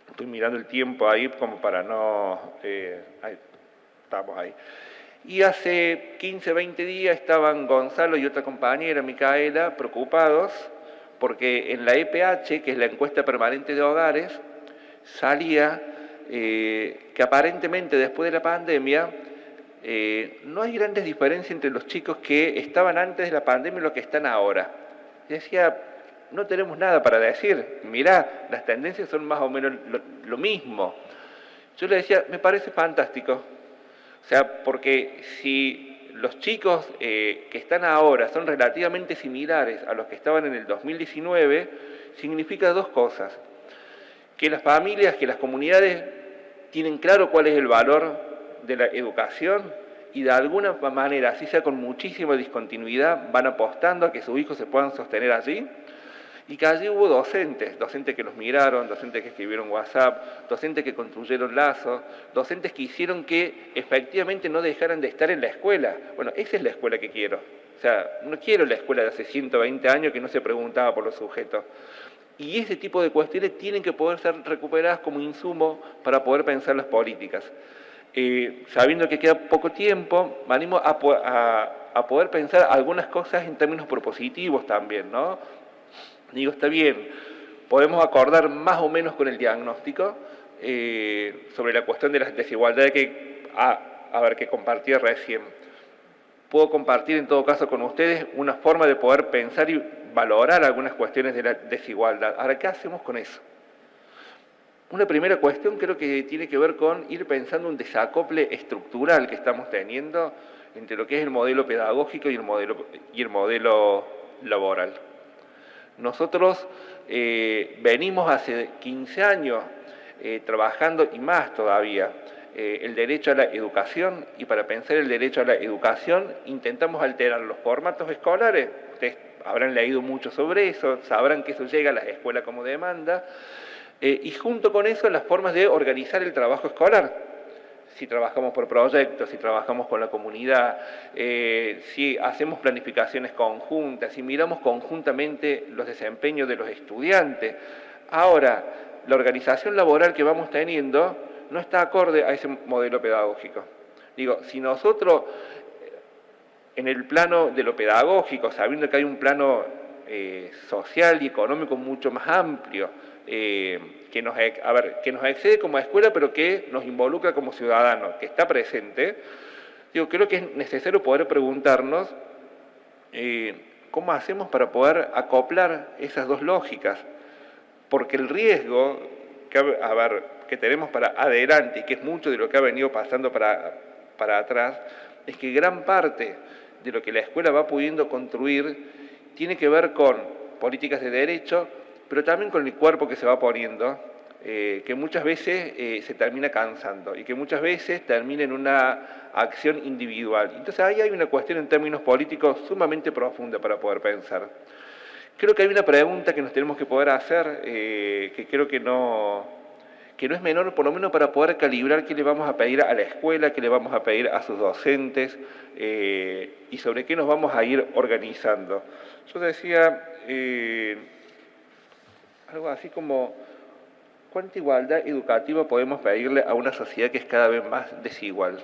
Estoy mirando el tiempo ahí como para no... ahí, estamos ahí. Y hace 15, 20 días estaban Gonzalo y otra compañera, Micaela, preocupados porque en la EPH, que es la encuesta permanente de hogares, salía que aparentemente después de la pandemia no hay grandes diferencias entre los chicos que estaban antes de la pandemia y los que están ahora. Y decía, no tenemos nada para decir, mirá, las tendencias son más o menos lo mismo. Yo le decía, me parece fantástico. O sea, porque si los chicos que están ahora son relativamente similares a los que estaban en el 2019, significa dos cosas. Que las familias, que las comunidades tienen claro cuál es el valor de la educación y de alguna manera, así sea con muchísima discontinuidad, van apostando a que sus hijos se puedan sostener allí. Y que allí hubo docentes que los miraron, docentes que escribieron WhatsApp, docentes que construyeron lazos, docentes que hicieron que efectivamente no dejaran de estar en la escuela. Bueno, esa es la escuela que quiero. O sea, no quiero la escuela de hace 120 años que no se preguntaba por los sujetos. Y ese tipo de cuestiones tienen que poder ser recuperadas como insumo para poder pensar las políticas. Sabiendo que queda poco tiempo, me animo a poder pensar algunas cosas en términos propositivos también, ¿no? Digo, está bien, podemos acordar más o menos con el diagnóstico sobre la cuestión de las desigualdades que compartía recién. Puedo compartir en todo caso con ustedes una forma de poder pensar y valorar algunas cuestiones de la desigualdad. Ahora, ¿qué hacemos con eso? Una primera cuestión creo que tiene que ver con ir pensando un desacople estructural que estamos teniendo entre lo que es el modelo pedagógico y el modelo laboral. Nosotros venimos hace 15 años trabajando, y más todavía, el derecho a la educación, y para pensar el derecho a la educación intentamos alterar los formatos escolares. Ustedes habrán leído mucho sobre eso, sabrán que eso llega a las escuelas como demanda, y junto con eso las formas de organizar el trabajo escolar. Si trabajamos por proyectos, si trabajamos con la comunidad, si hacemos planificaciones conjuntas, si miramos conjuntamente los desempeños de los estudiantes. Ahora, la organización laboral que vamos teniendo no está acorde a ese modelo pedagógico. Digo, si nosotros, en el plano de lo pedagógico, sabiendo que hay un plano social y económico mucho más amplio, que nos excede como escuela, pero que nos involucra como ciudadanos, que está presente, digo, creo que es necesario poder preguntarnos cómo hacemos para poder acoplar esas dos lógicas, porque el riesgo que tenemos para adelante, y que es mucho de lo que ha venido pasando para atrás, es que gran parte de lo que la escuela va pudiendo construir tiene que ver con políticas de derecho, pero también con el cuerpo que se va poniendo, que muchas veces se termina cansando y que muchas veces termina en una acción individual. Entonces ahí hay una cuestión en términos políticos sumamente profunda para poder pensar. Creo que hay una pregunta que nos tenemos que poder hacer, que creo que no es menor, por lo menos para poder calibrar qué le vamos a pedir a la escuela, qué le vamos a pedir a sus docentes, y sobre qué nos vamos a ir organizando. Yo decía algo así como, ¿cuánta igualdad educativa podemos pedirle a una sociedad que es cada vez más desigual?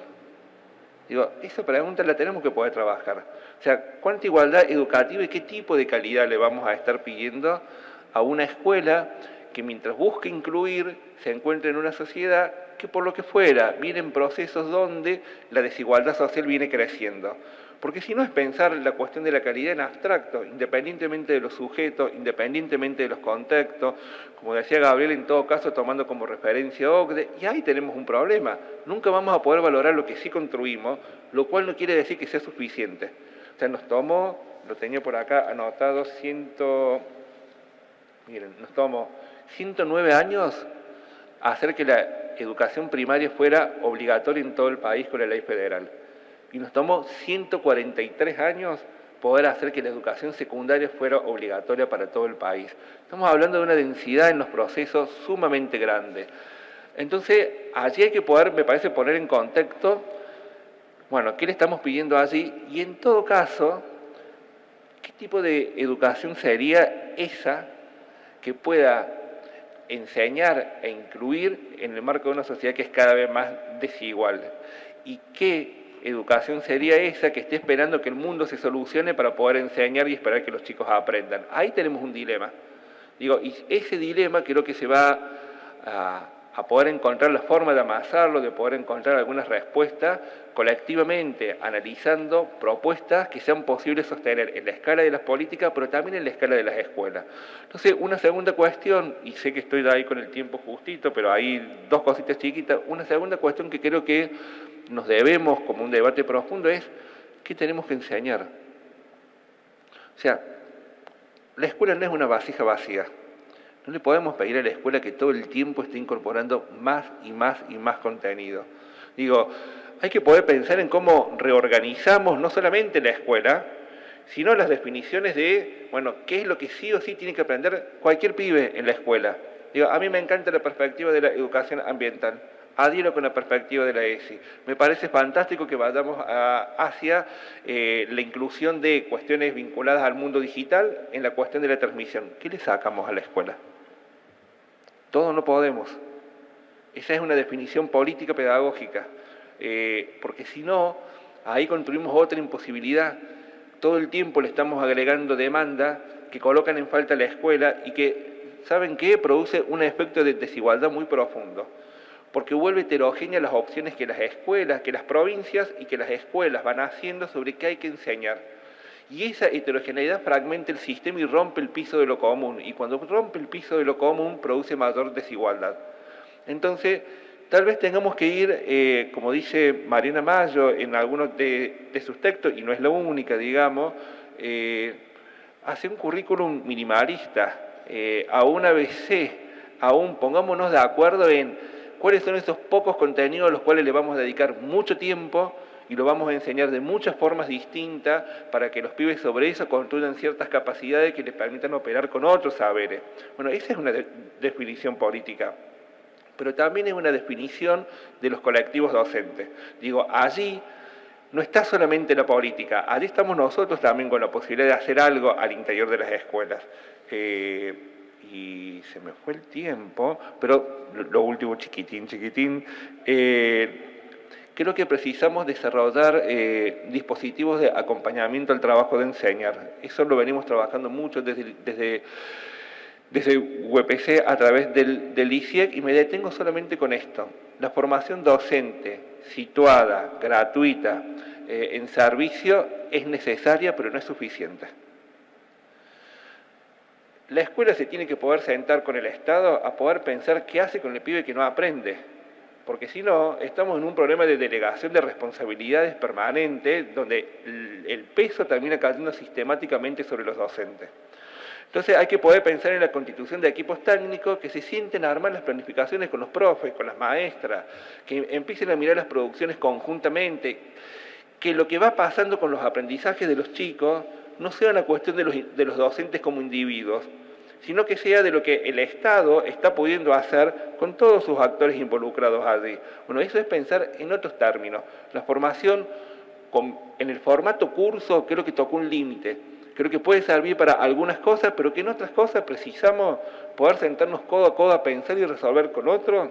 Digo, esa pregunta la tenemos que poder trabajar. O sea, ¿cuánta igualdad educativa y qué tipo de calidad le vamos a estar pidiendo a una escuela que mientras busca incluir se encuentra en una sociedad que por lo que fuera viene en procesos donde la desigualdad social viene creciendo? Porque si no es pensar la cuestión de la calidad en abstracto, independientemente de los sujetos, independientemente de los contextos, como decía Gabriel, en todo caso tomando como referencia OCDE, y ahí tenemos un problema. Nunca vamos a poder valorar lo que sí construimos, lo cual no quiere decir que sea suficiente. O sea, nos tomó, lo tenía por acá anotado, nos tomó 109 años hacer que la educación primaria fuera obligatoria en todo el país con la ley federal. y nos tomó 143 años poder hacer que la educación secundaria fuera obligatoria para todo el país. Estamos hablando de una densidad en los procesos sumamente grande. Entonces, allí hay que poder, me parece, poner en contexto, bueno, ¿qué le estamos pidiendo allí? Y en todo caso, ¿qué tipo de educación sería esa que pueda enseñar e incluir en el marco de una sociedad que es cada vez más desigual? ¿Y qué educación sería esa que esté esperando que el mundo se solucione para poder enseñar y esperar que los chicos aprendan? Ahí tenemos un dilema. Digo, y ese dilema creo que se va a poder encontrar la forma de amasarlo, de poder encontrar algunas respuestas colectivamente, analizando propuestas que sean posibles sostener en la escala de las políticas, pero también en la escala de las escuelas. Entonces, una segunda cuestión, y sé que estoy ahí con el tiempo justito, pero hay dos cositas chiquitas, una segunda cuestión que creo que nos debemos, como un debate profundo, es ¿qué tenemos que enseñar? O sea, la escuela no es una vasija vacía. No le podemos pedir a la escuela que todo el tiempo esté incorporando más y más y más contenido. Digo, hay que poder pensar en cómo reorganizamos no solamente la escuela, sino las definiciones de, bueno, qué es lo que sí o sí tiene que aprender cualquier pibe en la escuela. Digo, a mí me encanta la perspectiva de la educación ambiental. Adhiero con la perspectiva de la ESI. Me parece fantástico que vayamos hacia la inclusión de cuestiones vinculadas al mundo digital en la cuestión de la transmisión. ¿Qué le sacamos a la escuela? Todo no podemos. Esa es una definición política pedagógica, porque si no, ahí construimos otra imposibilidad. Todo el tiempo le estamos agregando demanda que colocan en falta la escuela y que, ¿saben qué? Produce un efecto de desigualdad muy profundo, porque vuelve heterogénea las opciones que las escuelas, que las provincias y que las escuelas van haciendo sobre qué hay que enseñar. Y esa heterogeneidad fragmenta el sistema y rompe el piso de lo común. Y cuando rompe el piso de lo común, produce mayor desigualdad. Entonces, tal vez tengamos que ir, como dice Mariana Mayo en algunos de sus textos, y no es la única, digamos, hacia un currículum minimalista, a un ABC, pongámonos de acuerdo en cuáles son esos pocos contenidos a los cuales le vamos a dedicar mucho tiempo y lo vamos a enseñar de muchas formas distintas para que los pibes sobre eso construyan ciertas capacidades que les permitan operar con otros saberes. Bueno, esa es una definición política, pero también es una definición de los colectivos docentes. Digo, allí no está solamente la política, allí estamos nosotros también con la posibilidad de hacer algo al interior de las escuelas. Y se me fue el tiempo, pero lo último, chiquitín, creo que precisamos desarrollar dispositivos de acompañamiento al trabajo de enseñar. Eso lo venimos trabajando mucho desde UPC a través del ICIEC, y me detengo solamente con esto. La formación docente, situada, gratuita, en servicio, es necesaria, pero no es suficiente. La escuela se tiene que poder sentar con el Estado a poder pensar qué hace con el pibe que no aprende, porque si no, estamos en un problema de delegación de responsabilidades permanente, donde el peso termina cayendo sistemáticamente sobre los docentes. Entonces hay que poder pensar en la constitución de equipos técnicos que se sienten a armar las planificaciones con los profes, con las maestras, que empiecen a mirar las producciones conjuntamente, que lo que va pasando con los aprendizajes de los chicos no sea una cuestión de los docentes como individuos, sino que sea de lo que el Estado está pudiendo hacer con todos sus actores involucrados allí. Bueno, eso es pensar en otros términos. La formación en el formato curso creo que tocó un límite. Creo que puede servir para algunas cosas, pero que en otras cosas precisamos poder sentarnos codo a codo a pensar y resolver con otro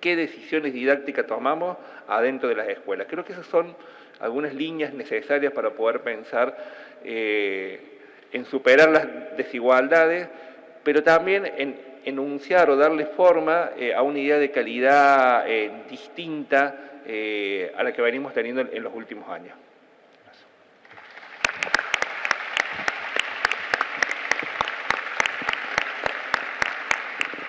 qué decisiones didácticas tomamos adentro de las escuelas. Creo que esas son algunas líneas necesarias para poder pensar en superar las desigualdades, pero también en enunciar o darle forma a una idea de calidad distinta a la que venimos teniendo en los últimos años.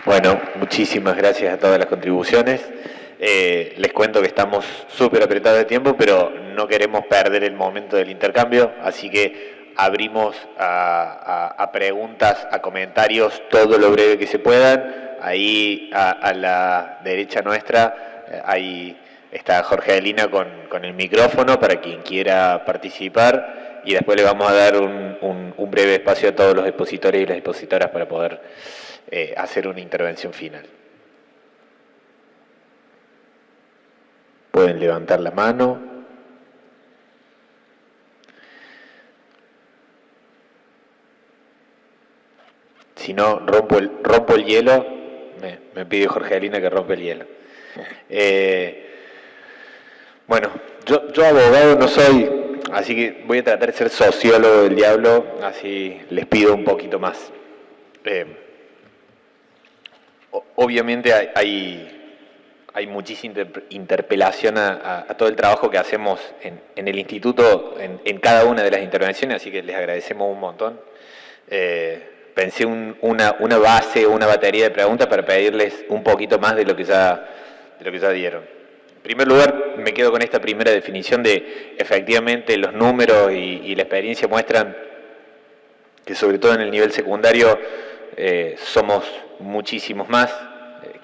Bueno, muchísimas gracias a todas las contribuciones. Les cuento que estamos súper apretados de tiempo, pero no queremos perder el momento del intercambio, así que abrimos a preguntas, a comentarios, todo lo breve que se puedan. Ahí a la derecha nuestra hay está Jorgelina con el micrófono para quien quiera participar, y después le vamos a dar un breve espacio a todos los expositores y las expositoras para poder hacer una intervención final. Pueden levantar la mano. Si no, rompo el hielo. Me pide Jorgelina que rompa el hielo. Bueno, yo abogado no soy, así que voy a tratar de ser sociólogo del diablo, así les pido un poquito más. Obviamente hay muchísima interpelación a todo el trabajo que hacemos en el instituto, en cada una de las intervenciones, así que les agradecemos un montón. Pensé una base, una batería de preguntas para pedirles un poquito más de lo que ya dieron. En primer lugar, me quedo con esta primera definición de efectivamente los números y la experiencia muestran que sobre todo en el nivel secundario somos muchísimos más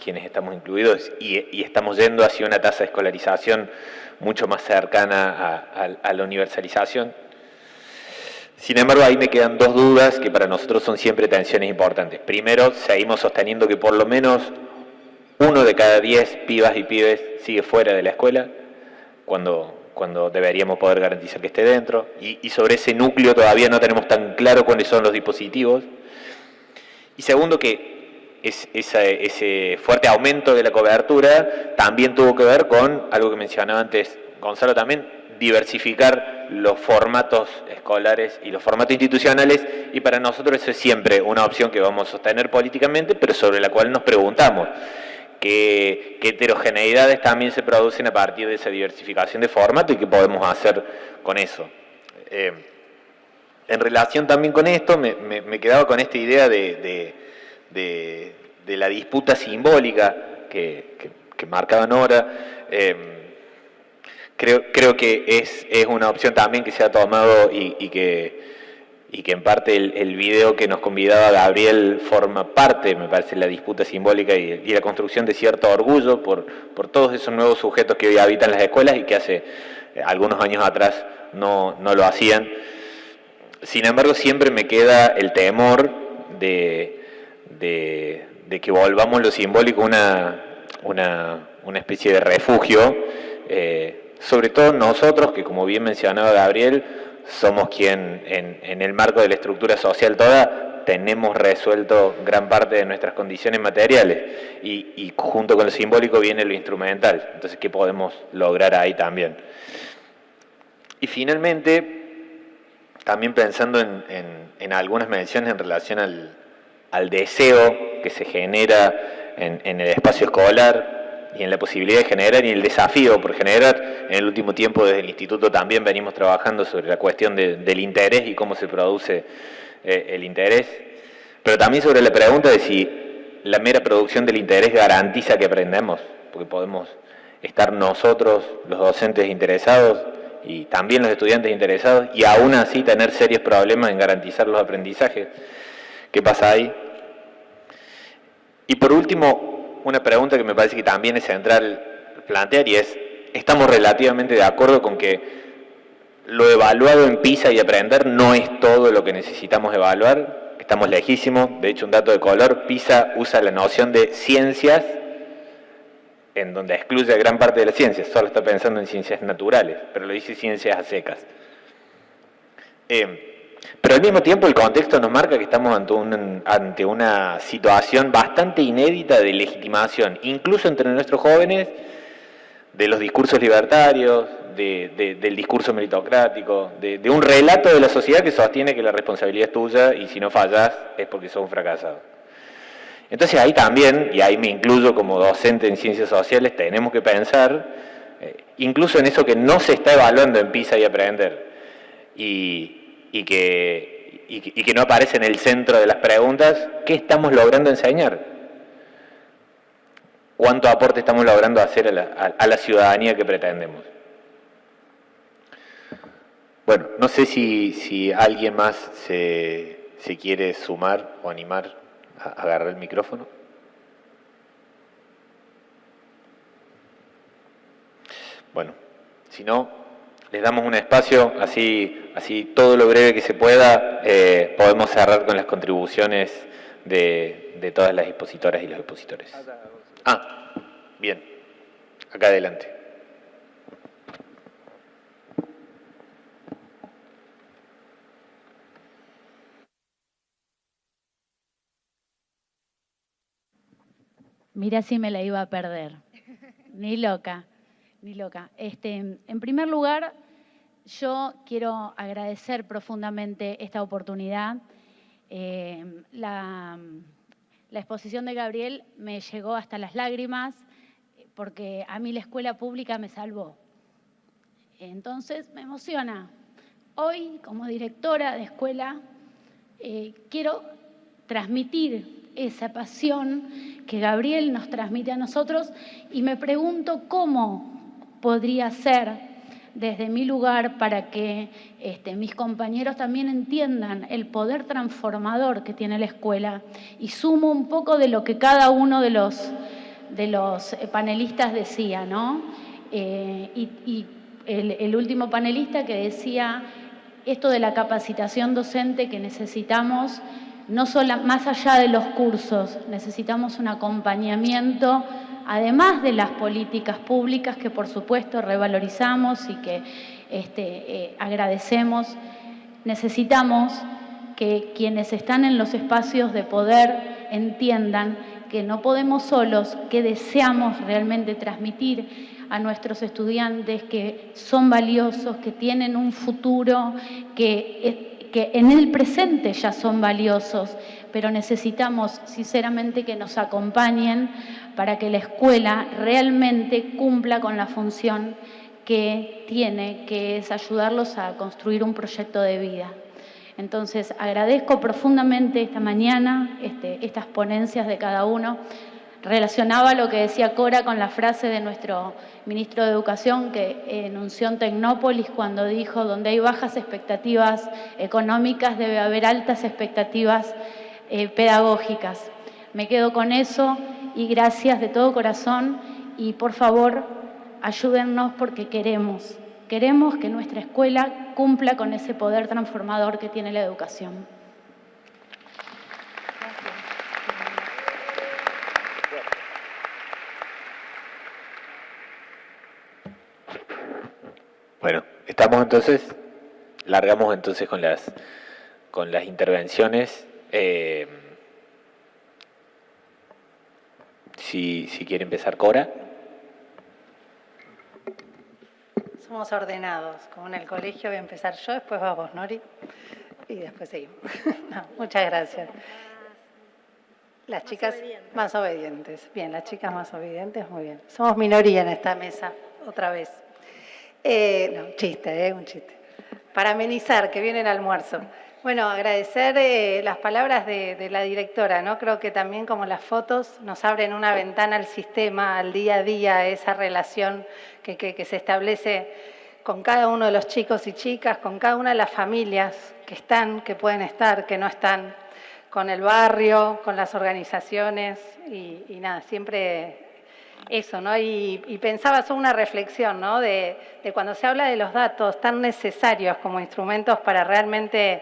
quienes estamos incluidos y estamos yendo hacia una tasa de escolarización mucho más cercana a la universalización. Sin embargo, ahí me quedan dos dudas que para nosotros son siempre tensiones importantes. Primero, seguimos sosteniendo que por lo menos 1 de cada 10 pibas y pibes sigue fuera de la escuela, cuando deberíamos poder garantizar que esté dentro. Y sobre ese núcleo todavía no tenemos tan claro cuáles son los dispositivos. Y segundo, que ese fuerte aumento de la cobertura también tuvo que ver con algo que mencionaba antes Gonzalo también, diversificar los formatos escolares y los formatos institucionales, y para nosotros eso es siempre una opción que vamos a sostener políticamente, pero sobre la cual nos preguntamos qué heterogeneidades también se producen a partir de esa diversificación de formato y qué podemos hacer con eso. En relación también con esto, me quedaba con esta idea de la disputa simbólica que marcaban ahora. Creo que es una opción también que se ha tomado y que en parte el video que nos convidaba Gabriel forma parte, me parece, de la disputa simbólica y la construcción de cierto orgullo por todos esos nuevos sujetos que hoy habitan las escuelas y que hace algunos años atrás no lo hacían. Sin embargo, siempre me queda el temor de que volvamos lo simbólico una especie de refugio, sobre todo nosotros, que como bien mencionaba Gabriel, somos quien en el marco de la estructura social toda tenemos resuelto gran parte de nuestras condiciones materiales y junto con lo simbólico viene lo instrumental. Entonces, ¿qué podemos lograr ahí también? Y finalmente, también pensando en algunas menciones en relación al deseo que se genera en el espacio escolar y en la posibilidad de generar y el desafío por generar. En el último tiempo desde el instituto también venimos trabajando sobre la cuestión del interés y cómo se produce el interés, pero también sobre la pregunta de si la mera producción del interés garantiza que aprendemos, porque podemos estar nosotros, los docentes interesados, y también los estudiantes interesados, y aún así tener serios problemas en garantizar los aprendizajes. ¿Qué pasa ahí? Y por último, una pregunta que me parece que también es central plantear, y es, ¿estamos relativamente de acuerdo con que lo evaluado en PISA y aprender no es todo lo que necesitamos evaluar? Estamos lejísimos. De hecho, un dato de color, PISA usa la noción de ciencias en donde excluye a gran parte de las ciencias, solo está pensando en ciencias naturales, pero lo dice ciencias a secas. Pero al mismo tiempo el contexto nos marca que estamos ante una situación bastante inédita de legitimación, incluso entre nuestros jóvenes, de los discursos libertarios, del discurso meritocrático, de un relato de la sociedad que sostiene que la responsabilidad es tuya y si no fallas es porque sos un fracasado. Entonces ahí también, y ahí me incluyo como docente en ciencias sociales, tenemos que pensar, incluso en eso que no se está evaluando en PISA y Aprender, y que no aparece en el centro de las preguntas, ¿qué estamos logrando enseñar? ¿Cuánto aporte estamos logrando hacer a la ciudadanía que pretendemos? Bueno, no sé si alguien más se quiere sumar o animar a agarrar el micrófono. bueno, si no, les damos un espacio, así todo lo breve que se pueda, podemos cerrar con las contribuciones de todas las expositoras y los expositores. Ah, bien, acá adelante. Mira si me la iba a perder. Ni loca, ni loca. En primer lugar, yo quiero agradecer profundamente esta oportunidad. La exposición de Gabriel me llegó hasta las lágrimas porque a mí la escuela pública me salvó. Entonces me emociona. Hoy, como directora de escuela, quiero transmitir esa pasión que Gabriel nos transmite a nosotros y me pregunto cómo podría ser desde mi lugar para que mis compañeros también entiendan el poder transformador que tiene la escuela y sumo un poco de lo que cada uno de los panelistas decía, ¿no? Y el último panelista que decía esto de la capacitación docente que necesitamos, no solo más allá de los cursos, necesitamos un acompañamiento, además de las políticas públicas que por supuesto revalorizamos y que agradecemos, necesitamos que quienes están en los espacios de poder entiendan que no podemos solos, que deseamos realmente transmitir a nuestros estudiantes que son valiosos, que tienen un futuro, que en el presente ya son valiosos, pero necesitamos sinceramente que nos acompañen para que la escuela realmente cumpla con la función que tiene, que es ayudarlos a construir un proyecto de vida. Entonces, agradezco profundamente esta mañana estas ponencias de cada uno. Relacionaba lo que decía Cora con la frase de nuestro ministro de Educación que enunció en Tecnópolis cuando dijo: donde hay bajas expectativas económicas debe haber altas expectativas pedagógicas. Me quedo con eso y gracias de todo corazón y por favor ayúdennos porque queremos que nuestra escuela cumpla con ese poder transformador que tiene la educación. Bueno, estamos entonces, largamos entonces con las intervenciones. Si quiere empezar Cora. Somos ordenados, como en el colegio voy a empezar yo, después va vos, Nori, y después seguimos. No, muchas gracias. Las chicas más obedientes. Bien, las chicas más obedientes, muy bien. Somos minoría en esta mesa, otra vez. No, chiste, un chiste. Para amenizar, que viene el almuerzo. Bueno, agradecer las palabras de la directora, ¿no? Creo que también como las fotos nos abren una ventana al sistema, al día a día, esa relación que se establece con cada uno de los chicos y chicas, con cada una de las familias que están, que pueden estar, que no están, con el barrio, con las organizaciones y nada, siempre eso, ¿no? Y pensaba solo una reflexión, ¿no? De cuando se habla de los datos tan necesarios como instrumentos para realmente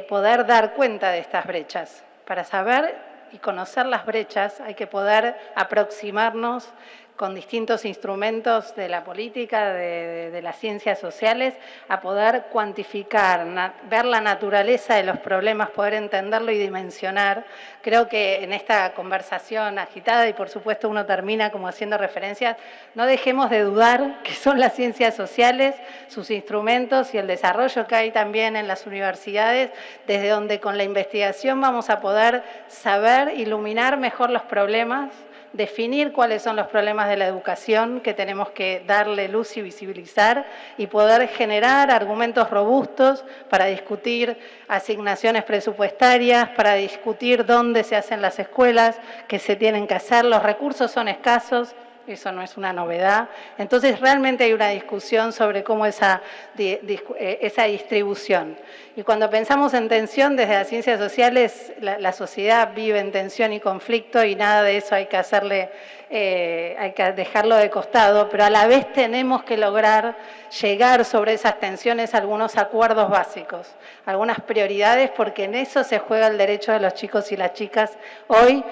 poder dar cuenta de estas brechas. Para saber y conocer las brechas hay que poder aproximarnos con distintos instrumentos de la política, de las ciencias sociales, a poder cuantificar, ver la naturaleza de los problemas, poder entenderlo y dimensionar. Creo que en esta conversación agitada, y por supuesto uno termina como haciendo referencias, no dejemos de dudar que son las ciencias sociales, sus instrumentos y el desarrollo que hay también en las universidades, desde donde con la investigación vamos a poder saber, iluminar mejor los problemas, definir cuáles son los problemas de la educación que tenemos que darle luz y visibilizar y poder generar argumentos robustos para discutir asignaciones presupuestarias, para discutir dónde se hacen las escuelas, qué se tienen que hacer. Los recursos son escasos. eso no es una novedad. Entonces realmente hay una discusión sobre cómo esa distribución. Y cuando pensamos en tensión, desde las ciencias sociales, la sociedad vive en tensión y conflicto y nada de eso hay que hacerle, hay que dejarlo de costado, pero a la vez tenemos que lograr llegar sobre esas tensiones a algunos acuerdos básicos, algunas prioridades, porque en eso se juega el derecho de los chicos y las chicas. Hoy,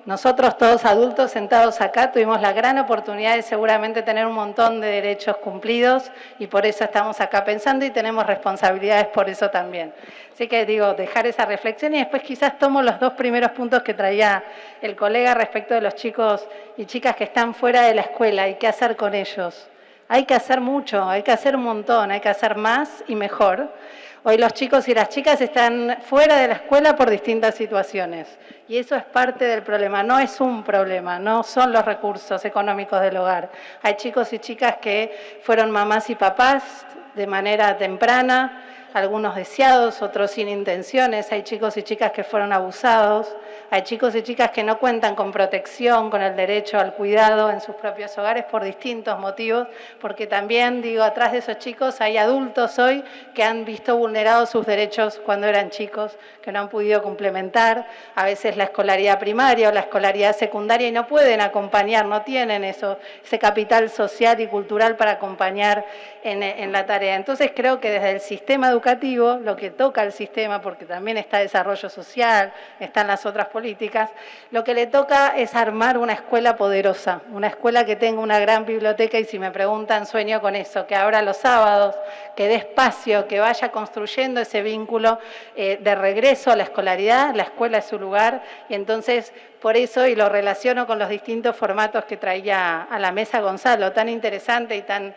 nosotros todos adultos sentados acá tuvimos la gran oportunidad de seguramente tener un montón de derechos cumplidos y por eso estamos acá pensando y tenemos responsabilidades por eso también. Así que digo, dejar esa reflexión y después quizás tomo los dos primeros puntos que traía el colega respecto de los chicos y chicas que están fuera de la escuela y qué hacer con ellos. Hay que hacer mucho, hay que hacer un montón, hay que hacer más y mejor. Hoy los chicos y las chicas están fuera de la escuela por distintas situaciones y eso es parte del problema, no es un problema, no son los recursos económicos del hogar. Hay chicos y chicas que fueron mamás y papás de manera temprana, algunos deseados, otros sin intenciones, hay chicos y chicas que fueron abusados, hay chicos y chicas que no cuentan con protección, con el derecho al cuidado en sus propios hogares por distintos motivos, porque también, digo, atrás de esos chicos hay adultos hoy que han visto vulnerados sus derechos cuando eran chicos, que no han podido complementar, a veces la escolaridad primaria o la escolaridad secundaria y no pueden acompañar, no tienen ese capital social y cultural para acompañar en la tarea. Entonces creo que desde el sistema educativo, lo que toca al sistema, porque también está desarrollo social, están las otras políticas, lo que le toca es armar una escuela poderosa, una escuela que tenga una gran biblioteca y si me preguntan sueño con eso, que abra los sábados, que dé espacio, que vaya construyendo ese vínculo de regreso a la escolaridad, la escuela es su lugar y entonces por eso, y lo relaciono con los distintos formatos que traía a la mesa Gonzalo, tan interesante y tan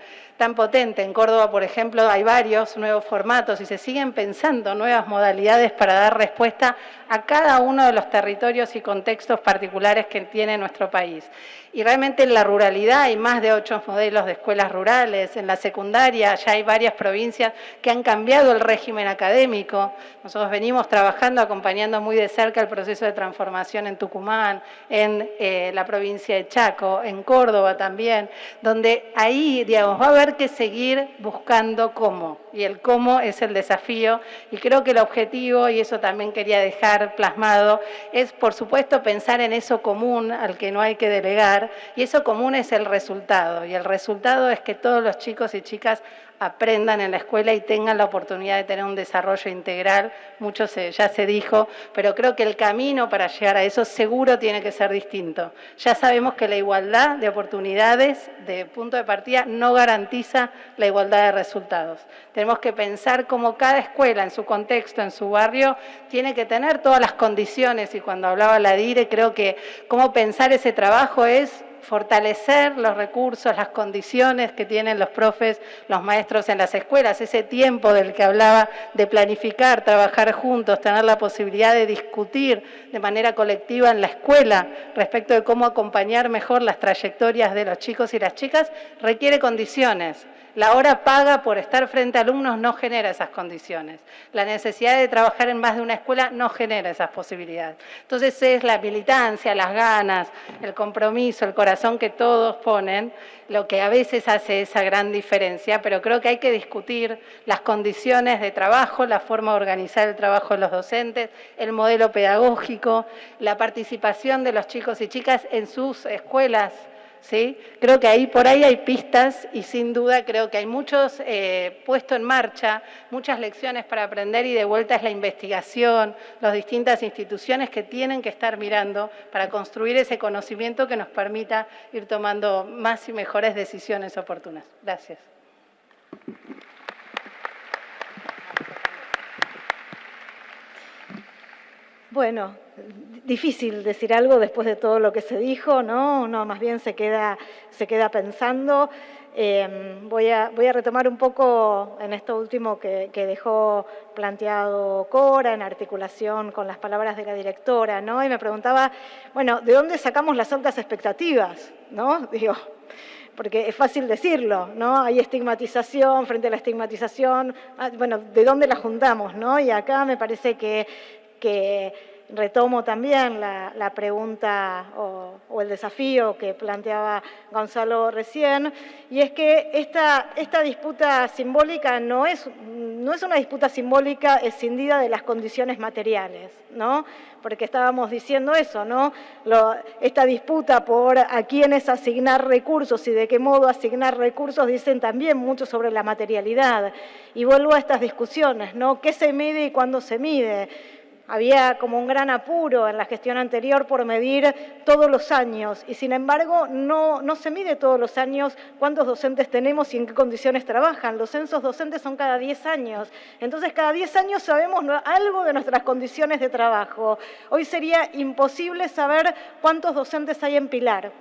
potente. En Córdoba, por ejemplo, hay varios nuevos formatos y se siguen pensando nuevas modalidades para dar respuesta a cada uno de los territorios y contextos particulares que tiene nuestro país. Y realmente en la ruralidad hay más de 8 modelos de escuelas rurales, en la secundaria ya hay varias provincias que han cambiado el régimen académico. Nosotros venimos trabajando, acompañando muy de cerca el proceso de transformación en Tucumán, en la provincia de Chaco, en Córdoba también, donde ahí, digamos, va a haber que seguir buscando cómo, y el cómo es el desafío, y creo que el objetivo, y eso también quería dejar plasmado, es por supuesto pensar en eso común al que no hay que delegar, y eso común es el resultado, y el resultado es que todos los chicos y chicas aprendan en la escuela y tengan la oportunidad de tener un desarrollo integral, mucho ya se dijo, pero creo que el camino para llegar a eso seguro tiene que ser distinto. Ya sabemos que la igualdad de oportunidades de punto de partida no garantiza la igualdad de resultados. Tenemos que pensar cómo cada escuela en su contexto, en su barrio, tiene que tener todas las condiciones y cuando hablaba la DIRE creo que cómo pensar ese trabajo es fortalecer los recursos, las condiciones que tienen los profes, los maestros en las escuelas, ese tiempo del que hablaba de planificar, trabajar juntos, tener la posibilidad de discutir de manera colectiva en la escuela respecto de cómo acompañar mejor las trayectorias de los chicos y las chicas, requiere condiciones. La hora paga por estar frente a alumnos no genera esas condiciones. La necesidad de trabajar en más de una escuela no genera esas posibilidades. Entonces es la militancia, las ganas, el compromiso, el corazón que todos ponen, lo que a veces hace esa gran diferencia, pero creo que hay que discutir las condiciones de trabajo, la forma de organizar el trabajo de los docentes, el modelo pedagógico, la participación de los chicos y chicas en sus escuelas. ¿Sí? Creo que por ahí hay pistas y sin duda creo que hay muchos puesto en marcha, muchas lecciones para aprender y de vuelta es la investigación, las distintas instituciones que tienen que estar mirando para construir ese conocimiento que nos permita ir tomando más y mejores decisiones oportunas. Gracias. Bueno, difícil decir algo después de todo lo que se dijo, ¿no? Uno más bien se queda pensando. Voy a retomar un poco en esto último que dejó planteado Cora en articulación con las palabras de la directora, ¿no? Y me preguntaba, bueno, ¿de dónde sacamos las altas expectativas? ¿No? Digo, porque es fácil decirlo, ¿no? Hay estigmatización frente a la estigmatización, bueno, ¿de dónde la juntamos, no? Y acá me parece que retomo también la pregunta o el desafío que planteaba Gonzalo recién, y es que esta disputa simbólica no es una disputa simbólica escindida de las condiciones materiales, ¿no? Porque estábamos diciendo eso, ¿no? Esta disputa por a quiénes asignar recursos y de qué modo asignar recursos dicen también mucho sobre la materialidad. Y vuelvo a estas discusiones, ¿no? ¿Qué se mide y cuándo se mide? Había como un gran apuro en la gestión anterior por medir todos los años y sin embargo no se mide todos los años cuántos docentes tenemos y en qué condiciones trabajan. Los censos docentes son cada 10 años, entonces cada 10 años sabemos algo de nuestras condiciones de trabajo. Hoy sería imposible saber cuántos docentes hay en Pilar.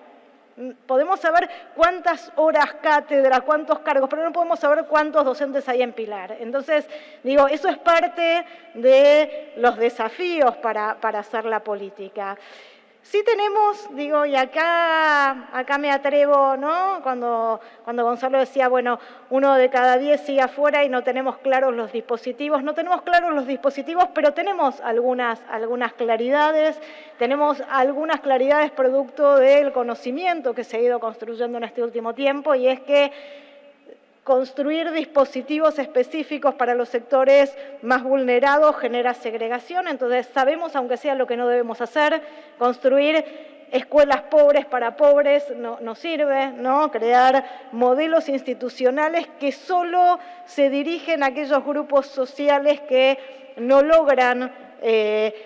Podemos saber cuántas horas cátedra, cuántos cargos, pero no podemos saber cuántos docentes hay en Pilar. Entonces, digo, eso es parte de los desafíos para hacer la política. Sí tenemos, digo, y acá me atrevo, ¿no? Cuando Gonzalo decía, bueno, 1 de cada 10 sigue afuera y no tenemos claros los dispositivos. No tenemos claros los dispositivos, pero tenemos algunas claridades. Tenemos algunas claridades producto del conocimiento que se ha ido construyendo en este último tiempo, y es que construir dispositivos específicos para los sectores más vulnerados genera segregación, entonces sabemos, aunque sea lo que no debemos hacer, construir escuelas pobres para pobres no sirve, ¿no? Crear modelos institucionales que solo se dirigen a aquellos grupos sociales que no logran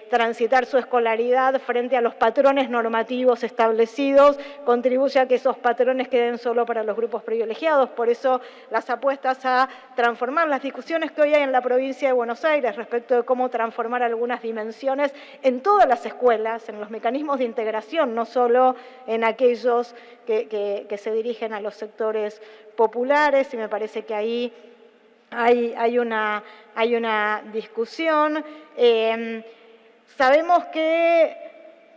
transitar su escolaridad frente a los patrones normativos establecidos, contribuye a que esos patrones queden solo para los grupos privilegiados. Por eso las apuestas a transformar las discusiones que hoy hay en la provincia de Buenos Aires respecto de cómo transformar algunas dimensiones en todas las escuelas, en los mecanismos de integración, no solo en aquellos que se dirigen a los sectores populares, y me parece que ahí hay una discusión. Sabemos que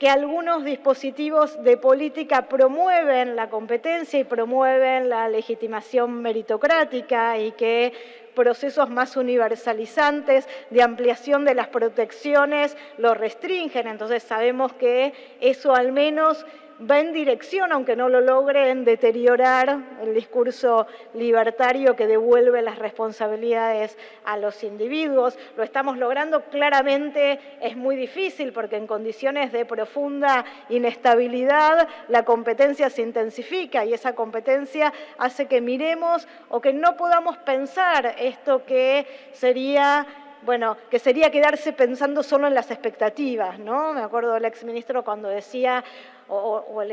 algunos dispositivos de política promueven la competencia y promueven la legitimación meritocrática, y que procesos más universalizantes de ampliación de las protecciones lo restringen. Entonces sabemos que eso al menos va en dirección, aunque no lo logre, en deteriorar el discurso libertario que devuelve las responsabilidades a los individuos. Lo estamos logrando, claramente es muy difícil porque en condiciones de profunda inestabilidad la competencia se intensifica, y esa competencia hace que miremos o que no podamos pensar esto que sería quedarse pensando solo en las expectativas, ¿no? Me acuerdo del exministro cuando decía, o el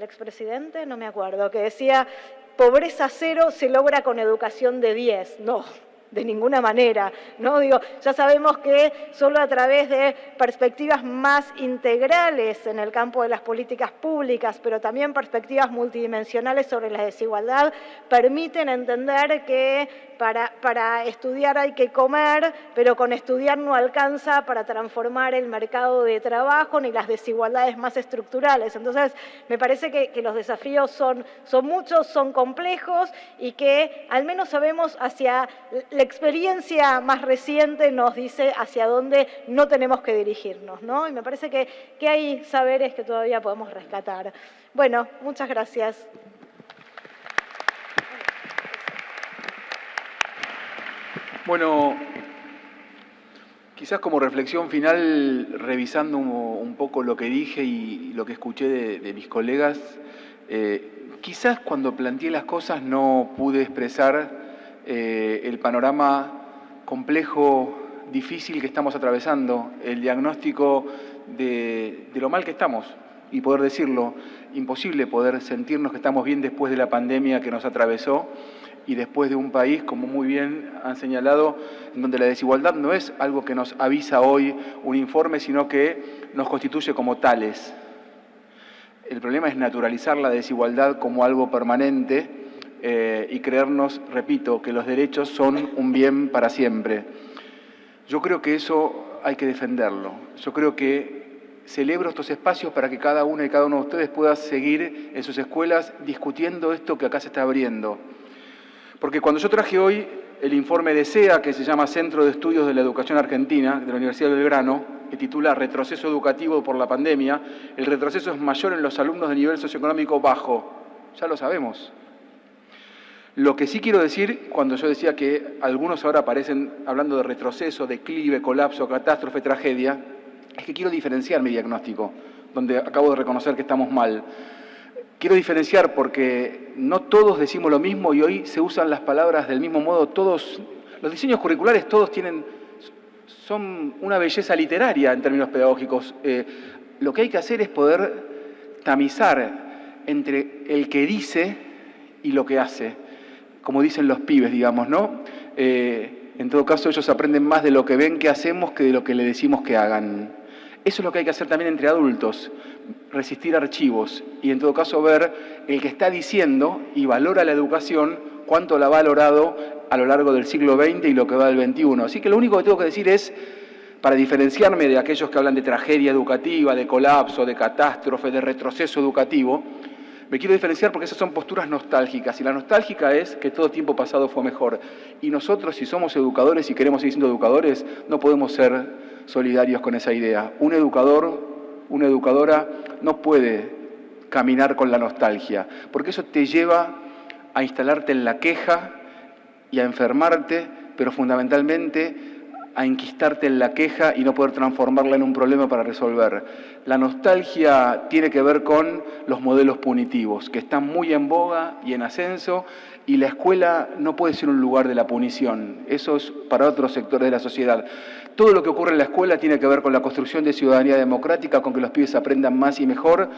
expresidente, no me acuerdo, que decía, pobreza cero se logra con educación de 10. No, de ninguna manera, ¿no? Digo, ya sabemos que solo a través de perspectivas más integrales en el campo de las políticas públicas, pero también perspectivas multidimensionales sobre la desigualdad, permiten entender que para estudiar hay que comer, pero con estudiar no alcanza para transformar el mercado de trabajo ni las desigualdades más estructurales. Entonces, me parece que los desafíos son muchos, son complejos, y que al menos sabemos hacia la experiencia más reciente nos dice hacia dónde no tenemos que dirigirnos, ¿no? Y me parece que hay saberes que todavía podemos rescatar. Bueno, muchas gracias. Bueno, quizás como reflexión final, revisando un poco lo que dije y lo que escuché de mis colegas, quizás cuando planteé las cosas no pude expresar el panorama complejo, difícil que estamos atravesando, el diagnóstico de lo mal que estamos, y poder decirlo, imposible poder sentirnos que estamos bien después de la pandemia que nos atravesó, y después de un país, como muy bien han señalado, en donde la desigualdad no es algo que nos avisa hoy un informe, sino que nos constituye como tales. El problema es naturalizar la desigualdad como algo permanente y creernos, repito, que los derechos son un bien para siempre. Yo creo que eso hay que defenderlo. Yo creo que celebro estos espacios para que cada una y cada uno de ustedes pueda seguir en sus escuelas discutiendo esto que acá se está abriendo. Porque cuando yo traje hoy el informe de CEA, que se llama Centro de Estudios de la Educación Argentina, de la Universidad de Belgrano, que titula Retroceso educativo por la pandemia. El retroceso es mayor en los alumnos de nivel socioeconómico bajo. Ya lo sabemos. Lo que sí quiero decir, cuando yo decía que algunos ahora aparecen hablando de retroceso, declive, colapso, catástrofe, tragedia, es que quiero diferenciar mi diagnóstico, donde acabo de reconocer que estamos mal. Quiero diferenciar porque no todos decimos lo mismo y hoy se usan las palabras del mismo modo. Todos, los diseños curriculares todos son una belleza literaria en términos pedagógicos. Lo que hay que hacer es poder tamizar entre el que dice y lo que hace, como dicen los pibes, digamos, ¿no? En todo caso, ellos aprenden más de lo que ven que hacemos que de lo que le decimos que hagan. Eso es lo que hay que hacer también entre adultos, resistir archivos y en todo caso ver el que está diciendo y valora la educación, cuánto la ha valorado a lo largo del siglo XX y lo que va del XXI. Así que lo único que tengo que decir es, para diferenciarme de aquellos que hablan de tragedia educativa, de colapso, de catástrofe, de retroceso educativo, me quiero diferenciar porque esas son posturas nostálgicas y la nostálgica es que todo tiempo pasado fue mejor. Y nosotros, si somos educadores y queremos seguir siendo educadores, no podemos ser solidarios con esa idea. Un educador, una educadora no puede caminar con la nostalgia, porque eso te lleva a instalarte en la queja y a enfermarte, pero fundamentalmente a enquistarte en la queja y no poder transformarla en un problema para resolver. La nostalgia tiene que ver con los modelos punitivos, que están muy en boga y en ascenso, y la escuela no puede ser un lugar de la punición. Eso es para otros sectores de la sociedad. Todo lo que ocurre en la escuela tiene que ver con la construcción de ciudadanía democrática, con que los pibes aprendan más y mejor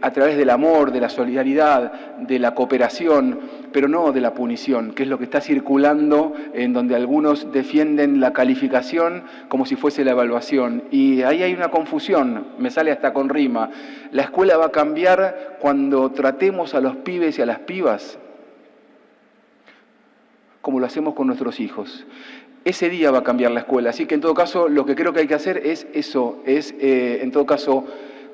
a través del amor, de la solidaridad, de la cooperación, pero no de la punición, que es lo que está circulando en donde algunos defienden la calificación como si fuese la evaluación. Y ahí hay una confusión, me sale hasta con rima. La escuela va a cambiar cuando tratemos a los pibes y a las pibas como lo hacemos con nuestros hijos. Ese día va a cambiar la escuela, así que en todo caso lo que creo que hay que hacer es eso, en todo caso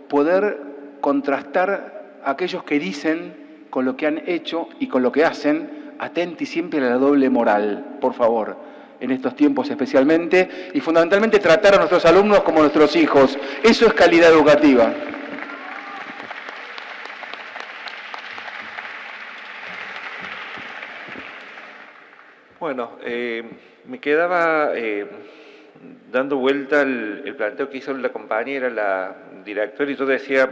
poder contrastar a aquellos que dicen con lo que han hecho y con lo que hacen, atenti siempre a la doble moral, por favor, en estos tiempos especialmente, y fundamentalmente tratar a nuestros alumnos como nuestros hijos. Eso es calidad educativa. Bueno, me quedaba dando vuelta el planteo que hizo la compañera, la directora, y yo decía,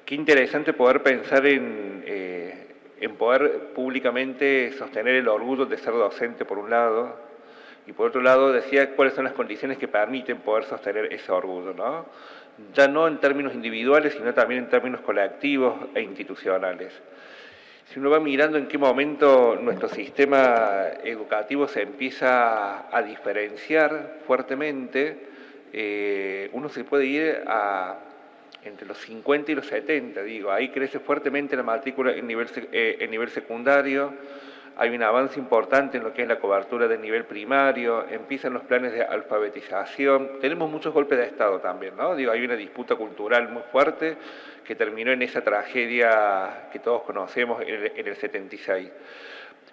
qué interesante poder pensar en poder públicamente sostener el orgullo de ser docente por un lado, y por otro lado decía cuáles son las condiciones que permiten poder sostener ese orgullo, ¿no? Ya no en términos individuales, sino también en términos colectivos e institucionales. Si uno va mirando en qué momento nuestro sistema educativo se empieza a diferenciar fuertemente, uno se puede ir entre los 50 y los 70, digo, ahí crece fuertemente la matrícula en nivel secundario, hay un avance importante en lo que es la cobertura del nivel primario, empiezan los planes de alfabetización, tenemos muchos golpes de Estado también, ¿no? Digo, hay una disputa cultural muy fuerte que terminó en esa tragedia que todos conocemos en el 76.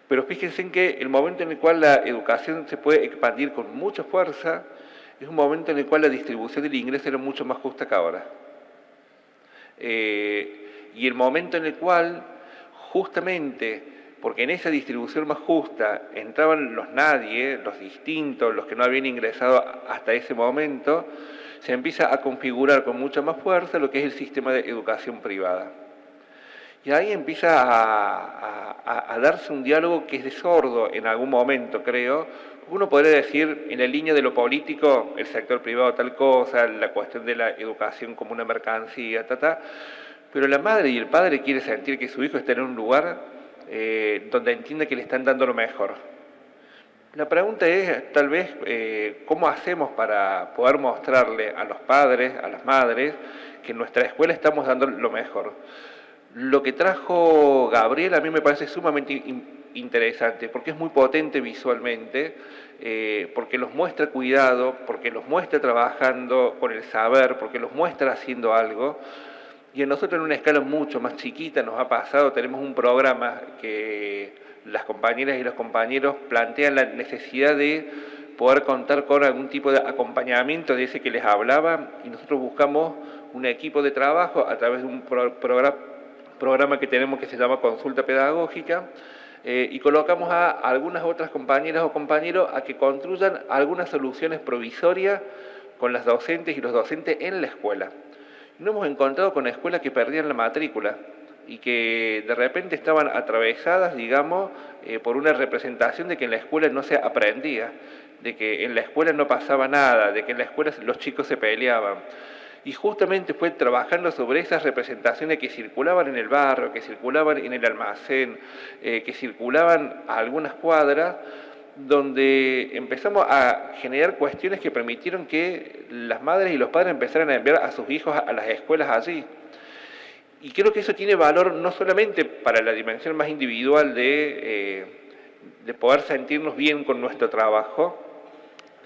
Pero fíjense en que el momento en el cual la educación se puede expandir con mucha fuerza es un momento en el cual la distribución del ingreso era mucho más justa que ahora. Y el momento en el cual, justamente, porque en esa distribución más justa entraban los nadie, los distintos, los que no habían ingresado hasta ese momento, se empieza a configurar con mucha más fuerza lo que es el sistema de educación privada. Y ahí empieza a darse un diálogo que es de sordo en algún momento, creo. Uno podría decir, en la línea de lo político, el sector privado tal cosa, la cuestión de la educación como una mercancía, pero la madre y el padre quiere sentir que su hijo está en un lugar donde entiende que le están dando lo mejor. La pregunta es, tal vez, ¿cómo hacemos para poder mostrarle a los padres, a las madres, que en nuestra escuela estamos dando lo mejor? Lo que trajo Gabriel a mí me parece sumamente interesante, porque es muy potente visualmente, porque los muestra cuidado, porque los muestra trabajando con el saber, porque los muestra haciendo algo, Y a nosotros en una escala mucho más chiquita nos ha pasado, tenemos un programa que las compañeras y los compañeros plantean la necesidad de poder contar con algún tipo de acompañamiento de ese que les hablaba, y nosotros buscamos un equipo de trabajo a través de un programa que tenemos que se llama Consulta Pedagógica, y colocamos a algunas otras compañeras o compañeros a que construyan algunas soluciones provisorias con las docentes y los docentes en la escuela. Nos hemos encontrado con escuelas que perdían la matrícula y que de repente estaban atravesadas, digamos, por una representación de que en la escuela no se aprendía, de que en la escuela no pasaba nada, de que en la escuela los chicos se peleaban. Y justamente fue trabajando sobre esas representaciones que circulaban en el barrio, que circulaban en el almacén, que circulaban a algunas cuadras, donde empezamos a generar cuestiones que permitieron que las madres y los padres empezaran a enviar a sus hijos a las escuelas allí. Y creo que eso tiene valor no solamente para la dimensión más individual de poder sentirnos bien con nuestro trabajo,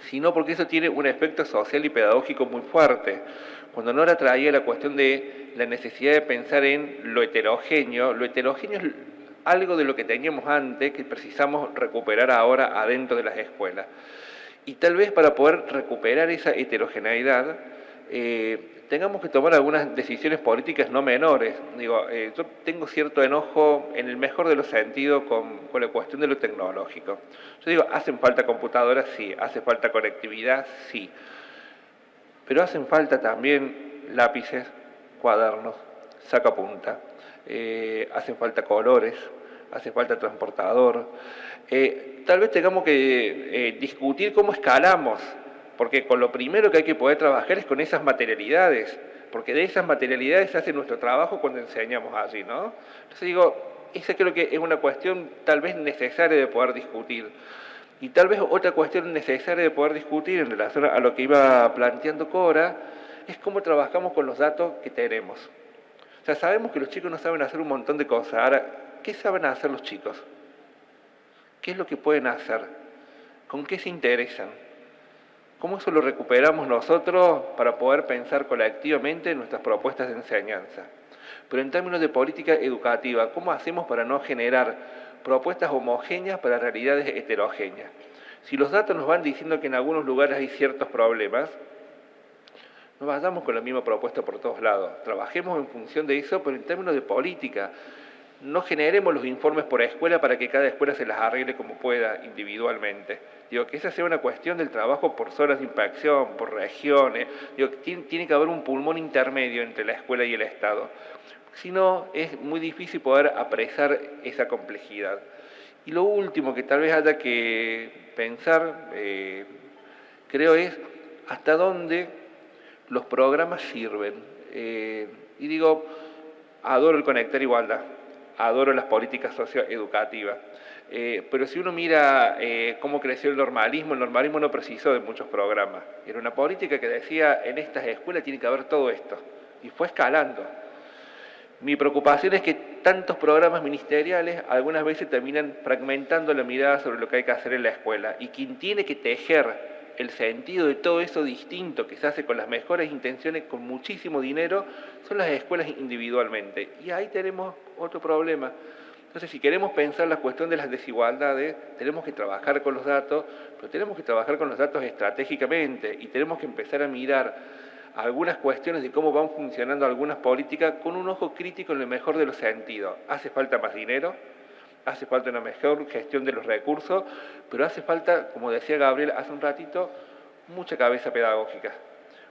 sino porque eso tiene un efecto social y pedagógico muy fuerte. Cuando Nora traía la cuestión de la necesidad de pensar en lo heterogéneo es algo de lo que teníamos antes que precisamos recuperar ahora adentro de las escuelas. Y tal vez para poder recuperar esa heterogeneidad tengamos que tomar algunas decisiones políticas no menores. Yo tengo cierto enojo, en el mejor de los sentidos, con la cuestión de lo tecnológico. Yo digo, ¿hacen falta computadoras? Sí. ¿Hace falta conectividad? Sí. Pero hacen falta también lápices, cuadernos, sacapunta, hacen falta colores, hace falta transportador. Tal vez tengamos que discutir cómo escalamos, porque con lo primero que hay que poder trabajar es con esas materialidades, porque de esas materialidades se hace nuestro trabajo cuando enseñamos allí, ¿no? Entonces digo, esa creo que es una cuestión tal vez necesaria de poder discutir. Y tal vez otra cuestión necesaria de poder discutir en relación a lo que iba planteando Cora, es cómo trabajamos con los datos que tenemos. O sea, sabemos que los chicos no saben hacer un montón de cosas. Ahora, ¿qué saben hacer los chicos? ¿Qué es lo que pueden hacer? ¿Con qué se interesan? ¿Cómo eso lo recuperamos nosotros para poder pensar colectivamente en nuestras propuestas de enseñanza? Pero en términos de política educativa, ¿cómo hacemos para no generar propuestas homogéneas para realidades heterogéneas? Si los datos nos van diciendo que en algunos lugares hay ciertos problemas, no vayamos con la misma propuesta por todos lados. Trabajemos en función de eso, pero en términos de política. No generemos los informes por escuela para que cada escuela se las arregle como pueda individualmente. Digo, que esa sea una cuestión del trabajo por zonas de inspección, por regiones. Digo, tiene que haber un pulmón intermedio entre la escuela y el Estado. Si no, es muy difícil poder apresar esa complejidad. Y lo último que tal vez haya que pensar, creo, es hasta dónde los programas sirven. Y digo, adoro el Conectar Igualdad, adoro las políticas socioeducativas, pero si uno mira cómo creció el normalismo no precisó de muchos programas. Era una política que decía, en estas escuelas tiene que haber todo esto, y fue escalando. Mi preocupación es que tantos programas ministeriales algunas veces terminan fragmentando la mirada sobre lo que hay que hacer en la escuela, y quien tiene que tejer el sentido de todo eso distinto que se hace con las mejores intenciones, con muchísimo dinero, son las escuelas individualmente. Y ahí tenemos otro problema. Entonces, si queremos pensar la cuestión de las desigualdades, tenemos que trabajar con los datos, pero tenemos que trabajar con los datos estratégicamente y tenemos que empezar a mirar algunas cuestiones de cómo van funcionando algunas políticas con un ojo crítico en el mejor de los sentidos. ¿Hace falta más dinero? Hace falta una mejor gestión de los recursos, pero hace falta, como decía Gabriel hace un ratito, mucha cabeza pedagógica,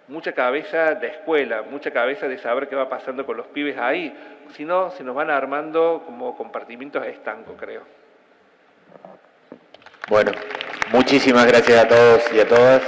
mucha cabeza de escuela, mucha cabeza de saber qué va pasando con los pibes ahí. Si no, se nos van armando como compartimientos estancos, creo. Bueno, muchísimas gracias a todos y a todas.